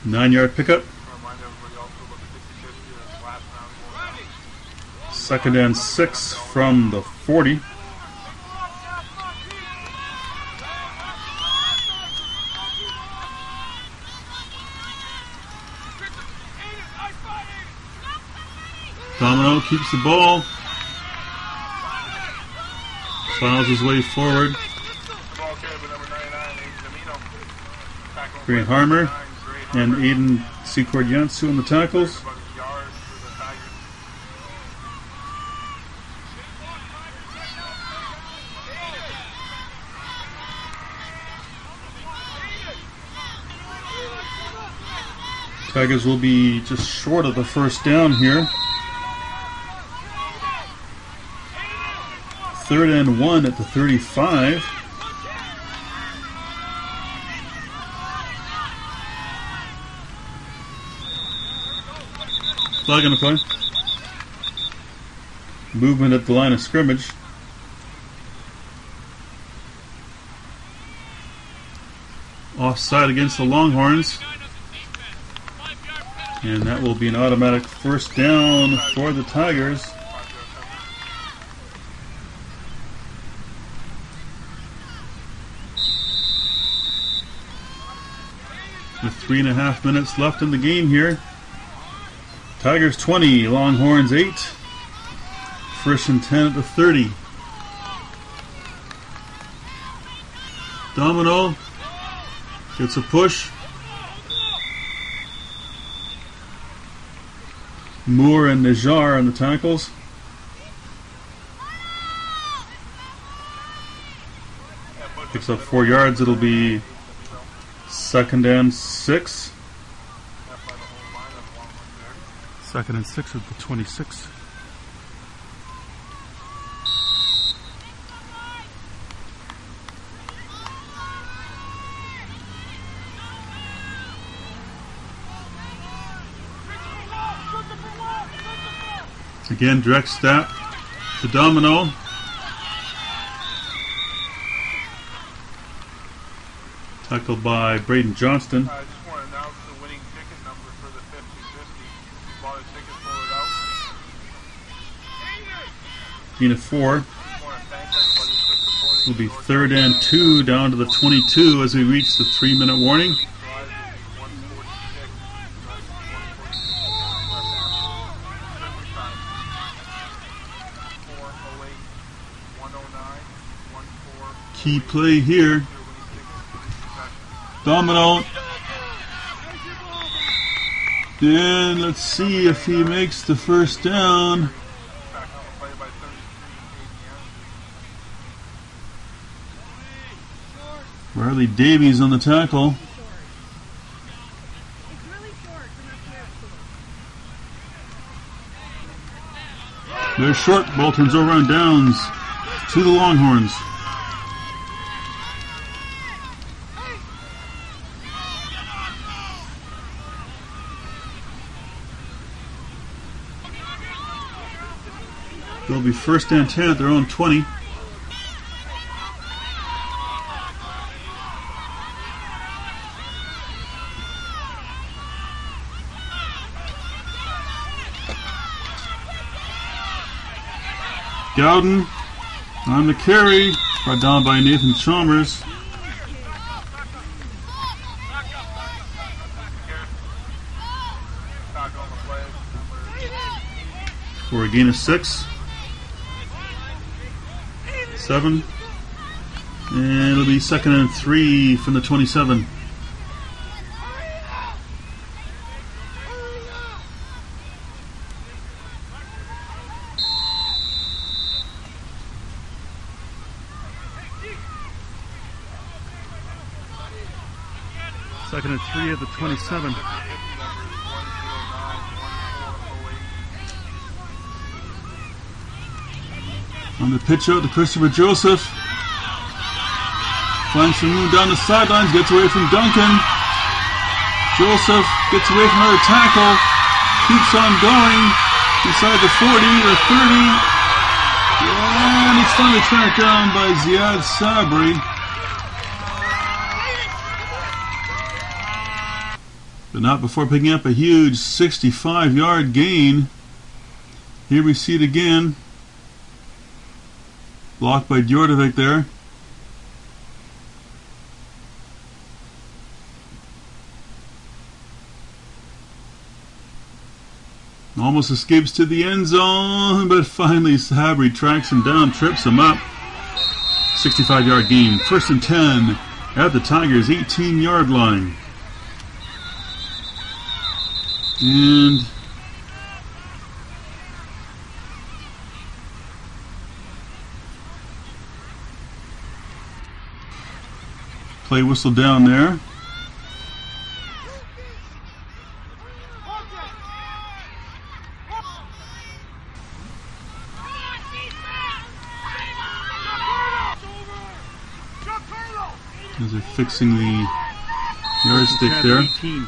Nine-yard pickup. 2nd and 6 from the 40. Domino keeps the ball. Plows his way forward. Green Harmer and Aiden Secord Yansu on the tackles. Tigers will be just short of the first down here. 3rd and 1 at the 35. Flag on the play. Movement at the line of scrimmage. offside against the Longhorns. And that will be an automatic first down for the Tigers. With 3.5 minutes left in the game here. Tigers 20, Longhorns 8. First and 10 at the 30. Domino gets a push. Moore and Najar on the tackles. Picks up 4 yards. It'll be 2nd and 6. 2nd and 6 at the 26. Again, direct snap to Domino. Tackled by Braden Johnston. I just want to announce the winning ticket number for the 50-50. If you bought a ticket, pull it out. Gain of 4. Just want to thank everybody for supporting. Will be 3rd and 2 down to the 22 as we reach the 3-minute warning. Key play here. Domino. And let's see if he makes the first down. Riley Davies on the tackle. They're short. Ball turns over on downs to the Longhorns. They'll be 1st and 10 at their own 20. Gowden on the carry, brought down by Nathan Chalmers. For a gain of 6. 7. And it'll be 2nd and 3 from the 27. Second and 3 at the 27. On the pitch out to Christopher Joseph. Finds some room down the sidelines, gets away from Duncan. Joseph gets away from another tackle. Keeps on going. Inside the 40, the 30. And he's finally tracked down by Ziad Sabri. But not before picking up a huge 65-yard gain. Here we see it again. Blocked by Djordjevic there. Almost escapes to the end zone, but finally Sabri tracks him down, trips him up. 65-yard gain. 1st and 10 at the Tigers' 18-yard line. And play whistle down there. As they're fixing the yardstick there. 18.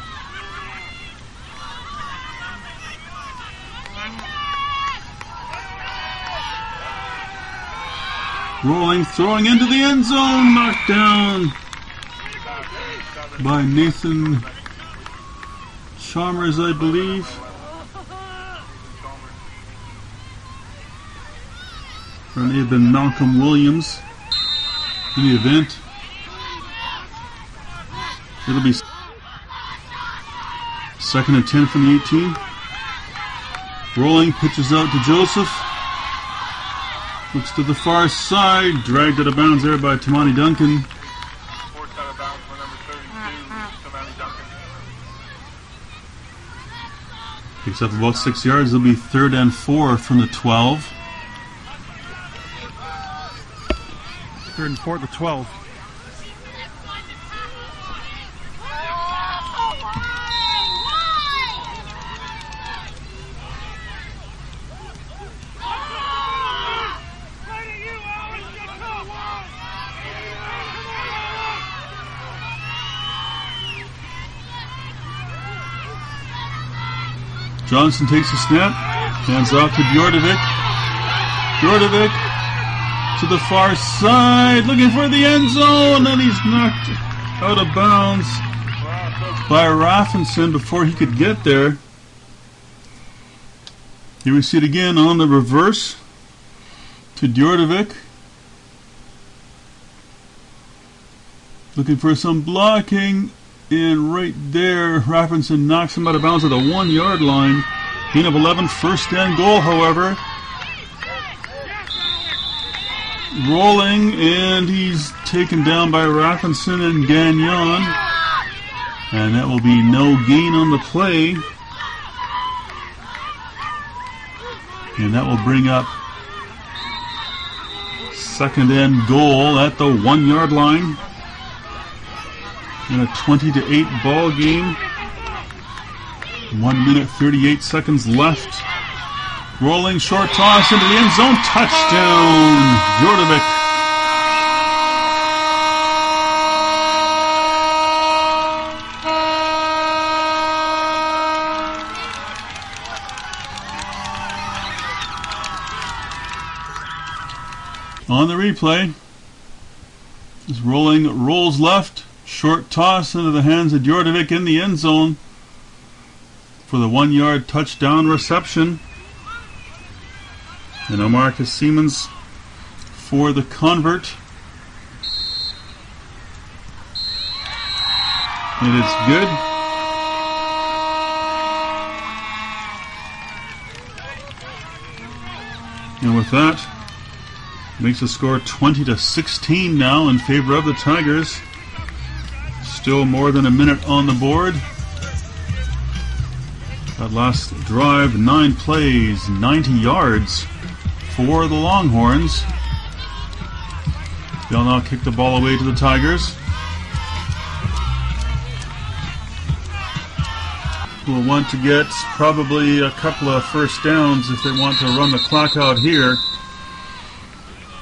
Rolling, throwing into the end zone, knocked down by Nathan Chalmers, I believe. Or it may have been Malcolm Williams. In the event, it'll be 2nd and 10 from the 18. Rolling, pitches out to Joseph. Looks to the far side, dragged out of bounds there by Tamani Duncan. Forced out of bounds for number 32, Tamani Duncan. Picks up about 6 yards. It'll be 3rd and 4 from the 12. 3rd and 4 to 12. Johnson takes a snap, hands off to Djordjevic. Djordjevic to the far side, looking for the end zone, and he's knocked out of bounds by Raffinson before he could get there. Here we see it again on the reverse to Djordjevic. Looking for some blocking. And right there, Raffinson knocks him out of bounds at the 1 yard line. Gain of 11, 1st and goal, however. Rolling, and he's taken down by Raffinson and Gagnon. And that will be no gain on the play. And that will bring up 2nd and goal at the 1 yard line. In a 20-8 ball game. 1 minute 38 seconds left. Rolling, short toss into the end zone. Touchdown, Djordjevic. On the replay, is rolling, rolls left. Short toss into the hands of Djordjevic in the end zone for the 1 yard touchdown reception. And now Marcus Siemens for the convert. It is good. And with that, makes the score 20-16 now in favor of the Tigers. Still more than a minute on the board. That last drive, 9 plays, 90 yards for the Longhorns. They'll now kick the ball away to the Tigers, who will want to get probably a couple of first downs if they want to run the clock out here.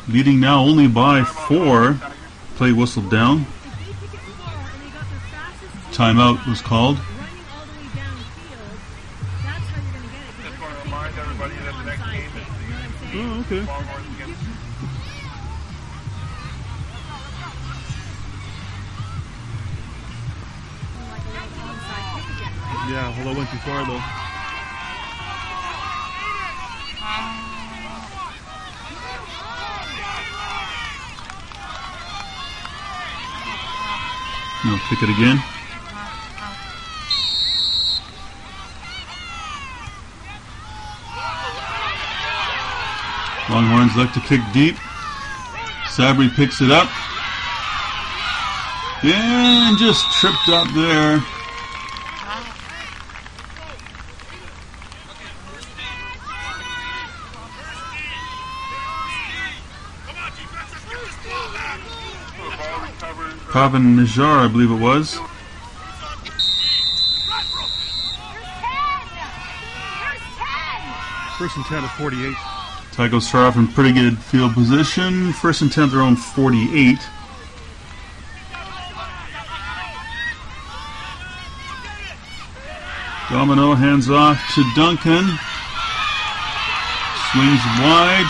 Leading now only by 4. Play whistled down. Timeout was called. Just want to remind everybody that the next game is the Okay. Longhorns against Yeah, well, I went too far though. No, pick it again. Longhorns like to kick deep. Sabry picks it up. And just tripped up there. Pavan Nijar, I believe it was. First and 10 at 48. Tigers start off in pretty good field position. 1st and 10, their own 48. Domino hands off to Duncan. Swings wide.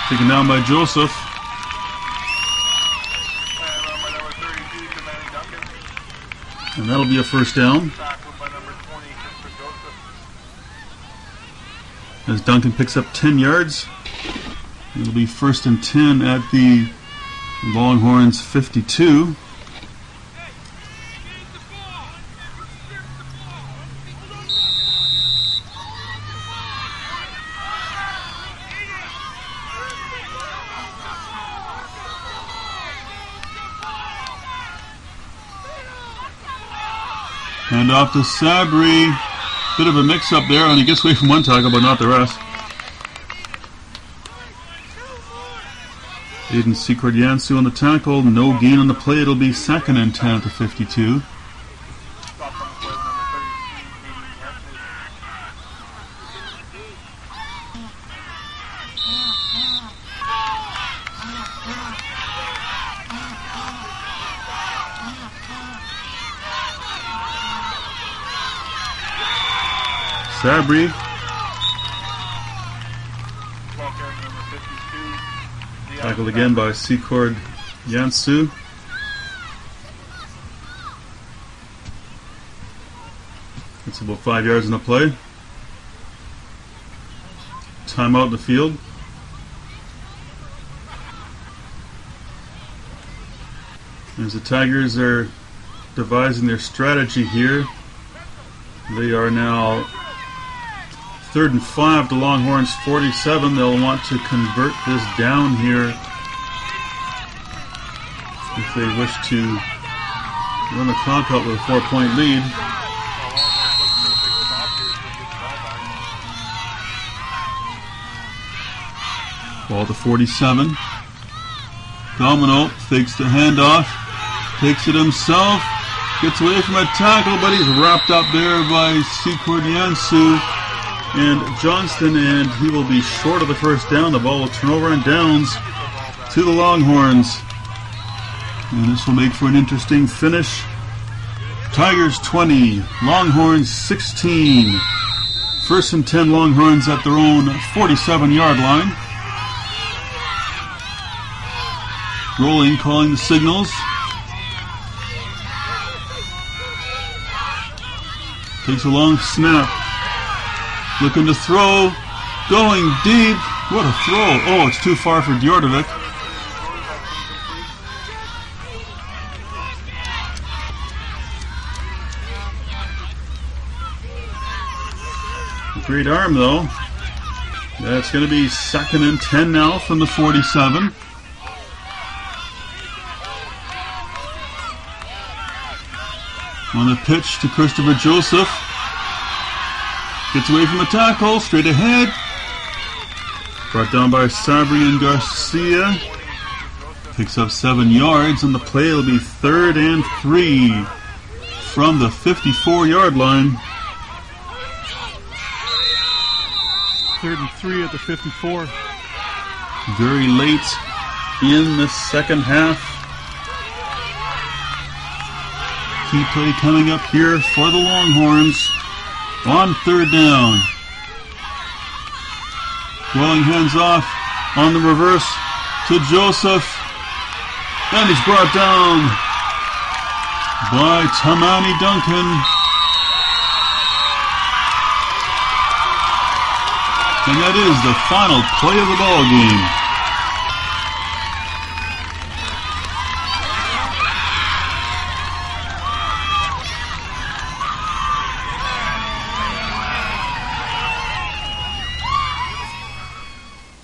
Taken down by Joseph. by number 32, Tamani And that'll be a first down. Tackled by number 20, Christopher Joseph. As Duncan picks up 10 yards. It'll be 1st and 10 at the Longhorns 52. Hand off to Sabri. Bit of a mix-up there, and he gets away from one tackle, but not the rest. Aiden Secret Yansu on the tackle. No gain on the play. It'll be 2nd and 10 at the 52. Stop on the play, number 32, Aiden Yancy. Sabri Ball carrier number 52. tackled again by Secord Yansu. It's about 5 yards in the play. Timeout in the field. As the Tigers are devising their strategy here, they are now 3rd and 5 to Longhorns 47. They'll want to convert this down here if they wish to run the clock out with a 4-point lead. Ball to 47. Domino fakes the handoff, takes it himself, gets away from a tackle, but he's wrapped up there by Secord Yansu and Johnston, and he will be short of the first down. The ball will turn over and downs to the Longhorns. And this will make for an interesting finish. Tigers 20, Longhorns 16. 1st and 10 Longhorns at their own 47-yard line. Rolling, calling the signals. Takes a long snap. Looking to throw. Going deep. What a throw. Oh, it's too far for Djordjevic. Great arm, though. That's going to be 2nd and 10 now from the 47. On the pitch to Christopher Joseph. Gets away from the tackle, straight ahead. Brought down by Sabri and Garcia. Picks up 7 yards, and the play will be 3rd and 3 from the 54-yard line. 3rd and 3 at the 54. Very late in the second half. Key play coming up here for the Longhorns on 3rd down. Dwelling hands off on the reverse to Joseph. And he's brought down by Tamani Duncan. And that is the final play of the ball game.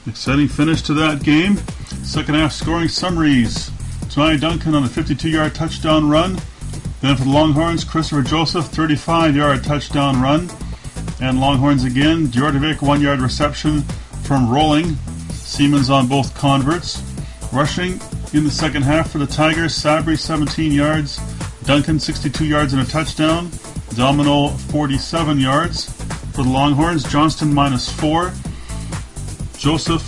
Exciting finish to that game. Second half scoring summaries. Tamani Duncan on a 52-yard touchdown run. Then for the Longhorns, Christopher Joseph, 35-yard touchdown run. And Longhorns again, Djordjevic, 1-yard reception from Rolling. Siemens on both converts. Rushing in the second half for the Tigers, Sabri 17 yards, Duncan 62 yards and a touchdown, Domino 47 yards. For the Longhorns, Johnston -4, Joseph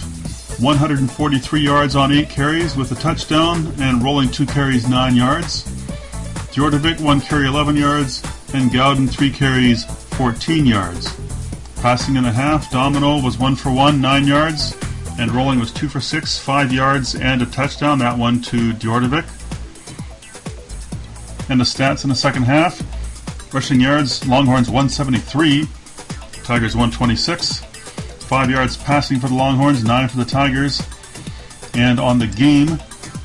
143 yards on 8 carries with a touchdown, and Rolling 2 carries 9 yards. Djordjevic 1 carry 11 yards, and Gowden 3 carries 14 yards. Passing in the half, Domino was 1 for 1, 9 yards, and Rolling was 2 for 6, 5 yards and a touchdown, that one to Djordjevic. And the stats in the second half. Rushing yards, Longhorns 173, Tigers 126. 5 yards passing for the Longhorns, 9 for the Tigers. And on the game,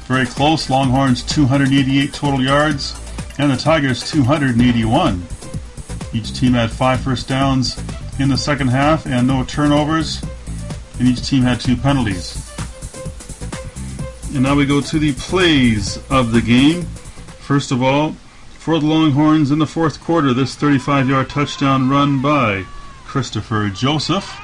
very close, Longhorns 288 total yards, and the Tigers 281. Each team had 5 first downs in the second half and no turnovers, and each team had 2 penalties. And now we go to the plays of the game. First of all, for the Longhorns in the fourth quarter, this 35-yard touchdown run by Christopher Joseph.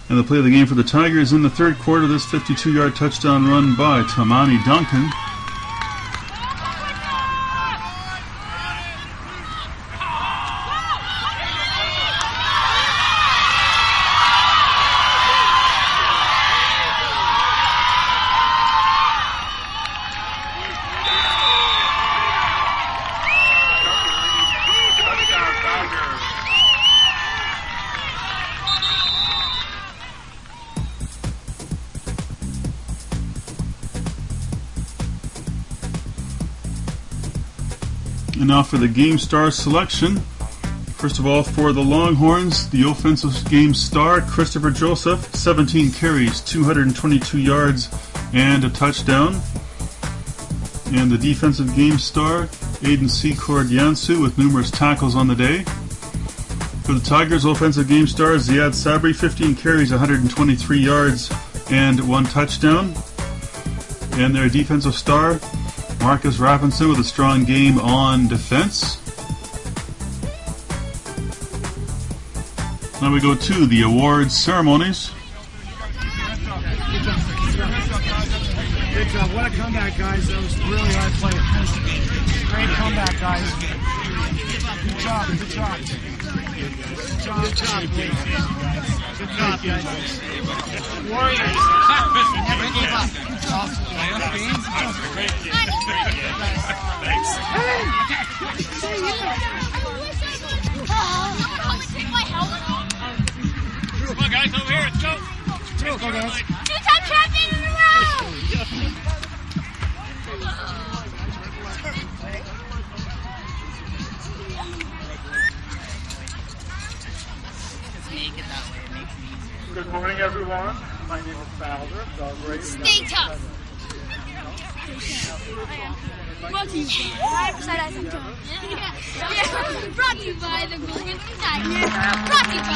And the play of the game for the Tigers in the third quarter, this 52-yard touchdown run by Tamani Duncan. And now for the Game Star selection. First of all, for the Longhorns, the offensive Game Star, Christopher Joseph, 17 carries, 222 yards, and a touchdown. And the defensive Game Star, Aiden Secord Yansu, with numerous tackles on the day. For the Tigers, offensive Game Star, Ziad Sabri, 15 carries, 123 yards, and 1 touchdown. And their defensive star, Marcus Rapinson, with a strong game on defense. Now we go to the awards ceremonies. Good job. What a comeback, guys. That was really hard play. Great comeback, guys. Good job. Good job. Good job, Good job, guys. Warriors. Never gave up. Thanks. Come on, guys, over here. Let's go. Let's go, guys. 2-time champion in a row! Good morning, everyone. My name is Fowler. Stay tough. Brought to you by Brought to you by the Golden Tigers. Brought to you by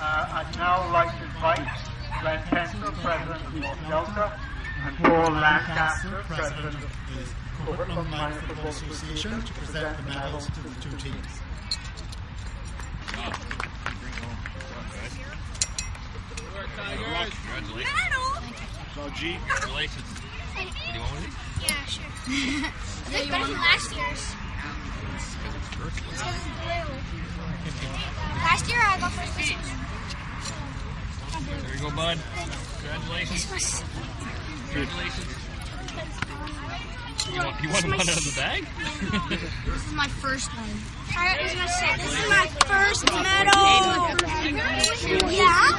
I'd now like to invite Len Tenser, President of North Delta, and Paul Lancaster, President of the Coquitlam Minor Football Association, to present the medals to the 2 teams. Congratulations. So, G, congratulations. Do you want one of these? Yeah, sure. It's better than last year's. Last year I got first place. There you go, bud. Congratulations. Congratulations. You want one out of the bag? This is my first one. This is my first medal. Yeah?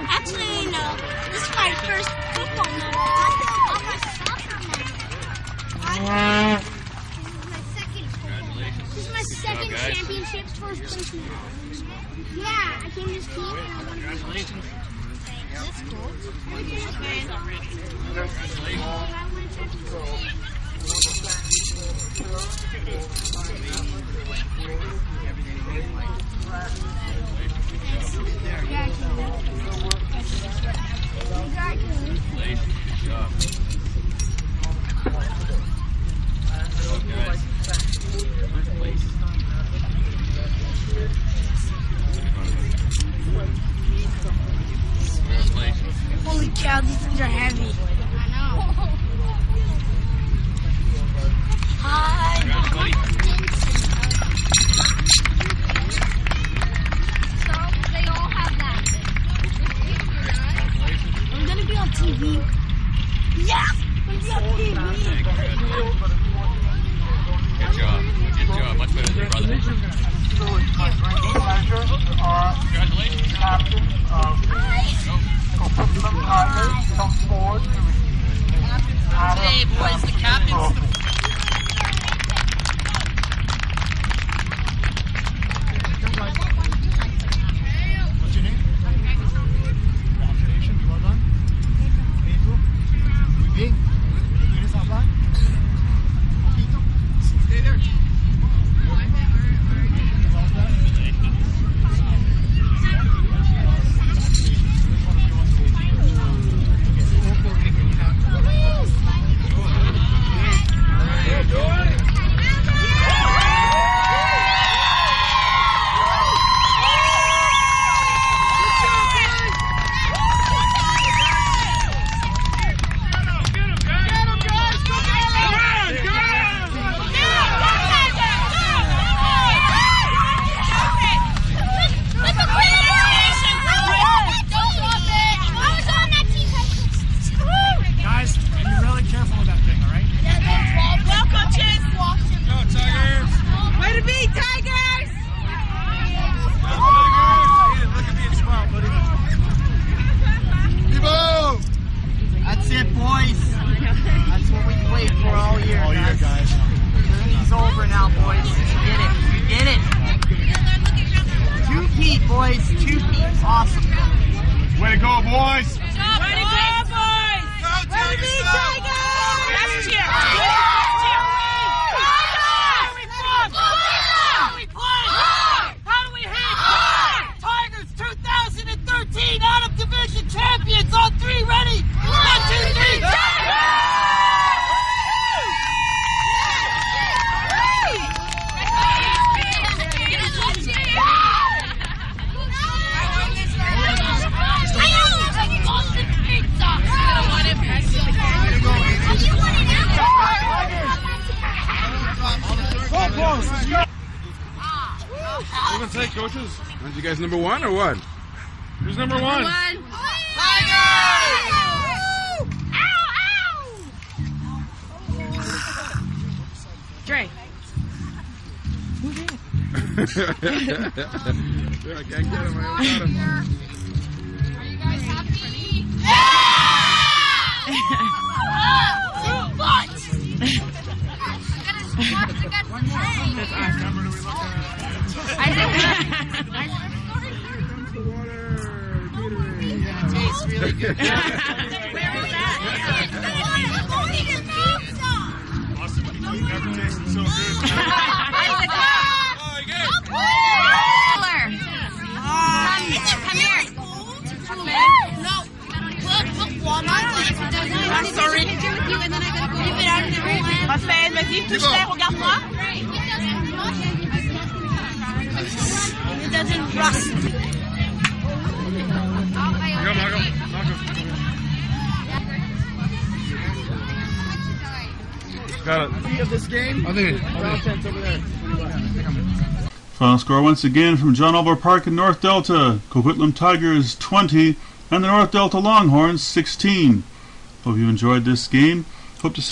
Actually, no. This is my first football medal. This is my second championship, first place medal. Yeah, I came to this team and I won. Congratulations. That's cool. Holy cow, these things are heavy. I know. captain of Coquitlam Tigers come forward to receive Hey boys, the captain's the What's your name? Ralph Nation, well done. Pedro. Muy bien. ¿Quieres hablar? Poquito. Stay there. Well done. Guys, be really careful with that thing, all right? welcome, Chase. Go, Tigers. Way to be, Tigers. Look at me and smile, buddy. That's it, boys. That's what we played for all year, All year, guys. Journey's over now, boys. We did it. We did it. Two-peat, boys. Two-peat. Awesome. Way to go, boys! Way to go, boys. Way to be, Tigers. Let's cheer. Where are we from? How do we play? How do we hit? Tigers 2013 out of division champions on three. Ready? 1, 2, 3. We're gonna take coaches. Aren't you guys number one or what? Who's number one? Dre. Yeah, I can't get him. I got him. Are you guys happy? Tastes really good. Where is that? Awesome. You never tasted so good. Come here. No. Look, Walmart. I'm sorry. Raphaël, vas-y, touche-les, regarde-moi. It doesn't rust. Go, Marco. Got it. Of this game? Over there. Final score once again from John Albert Park in North Delta. Coquitlam Tigers 20 and the North Delta Longhorns 16. Hope you enjoyed this game. Hope to see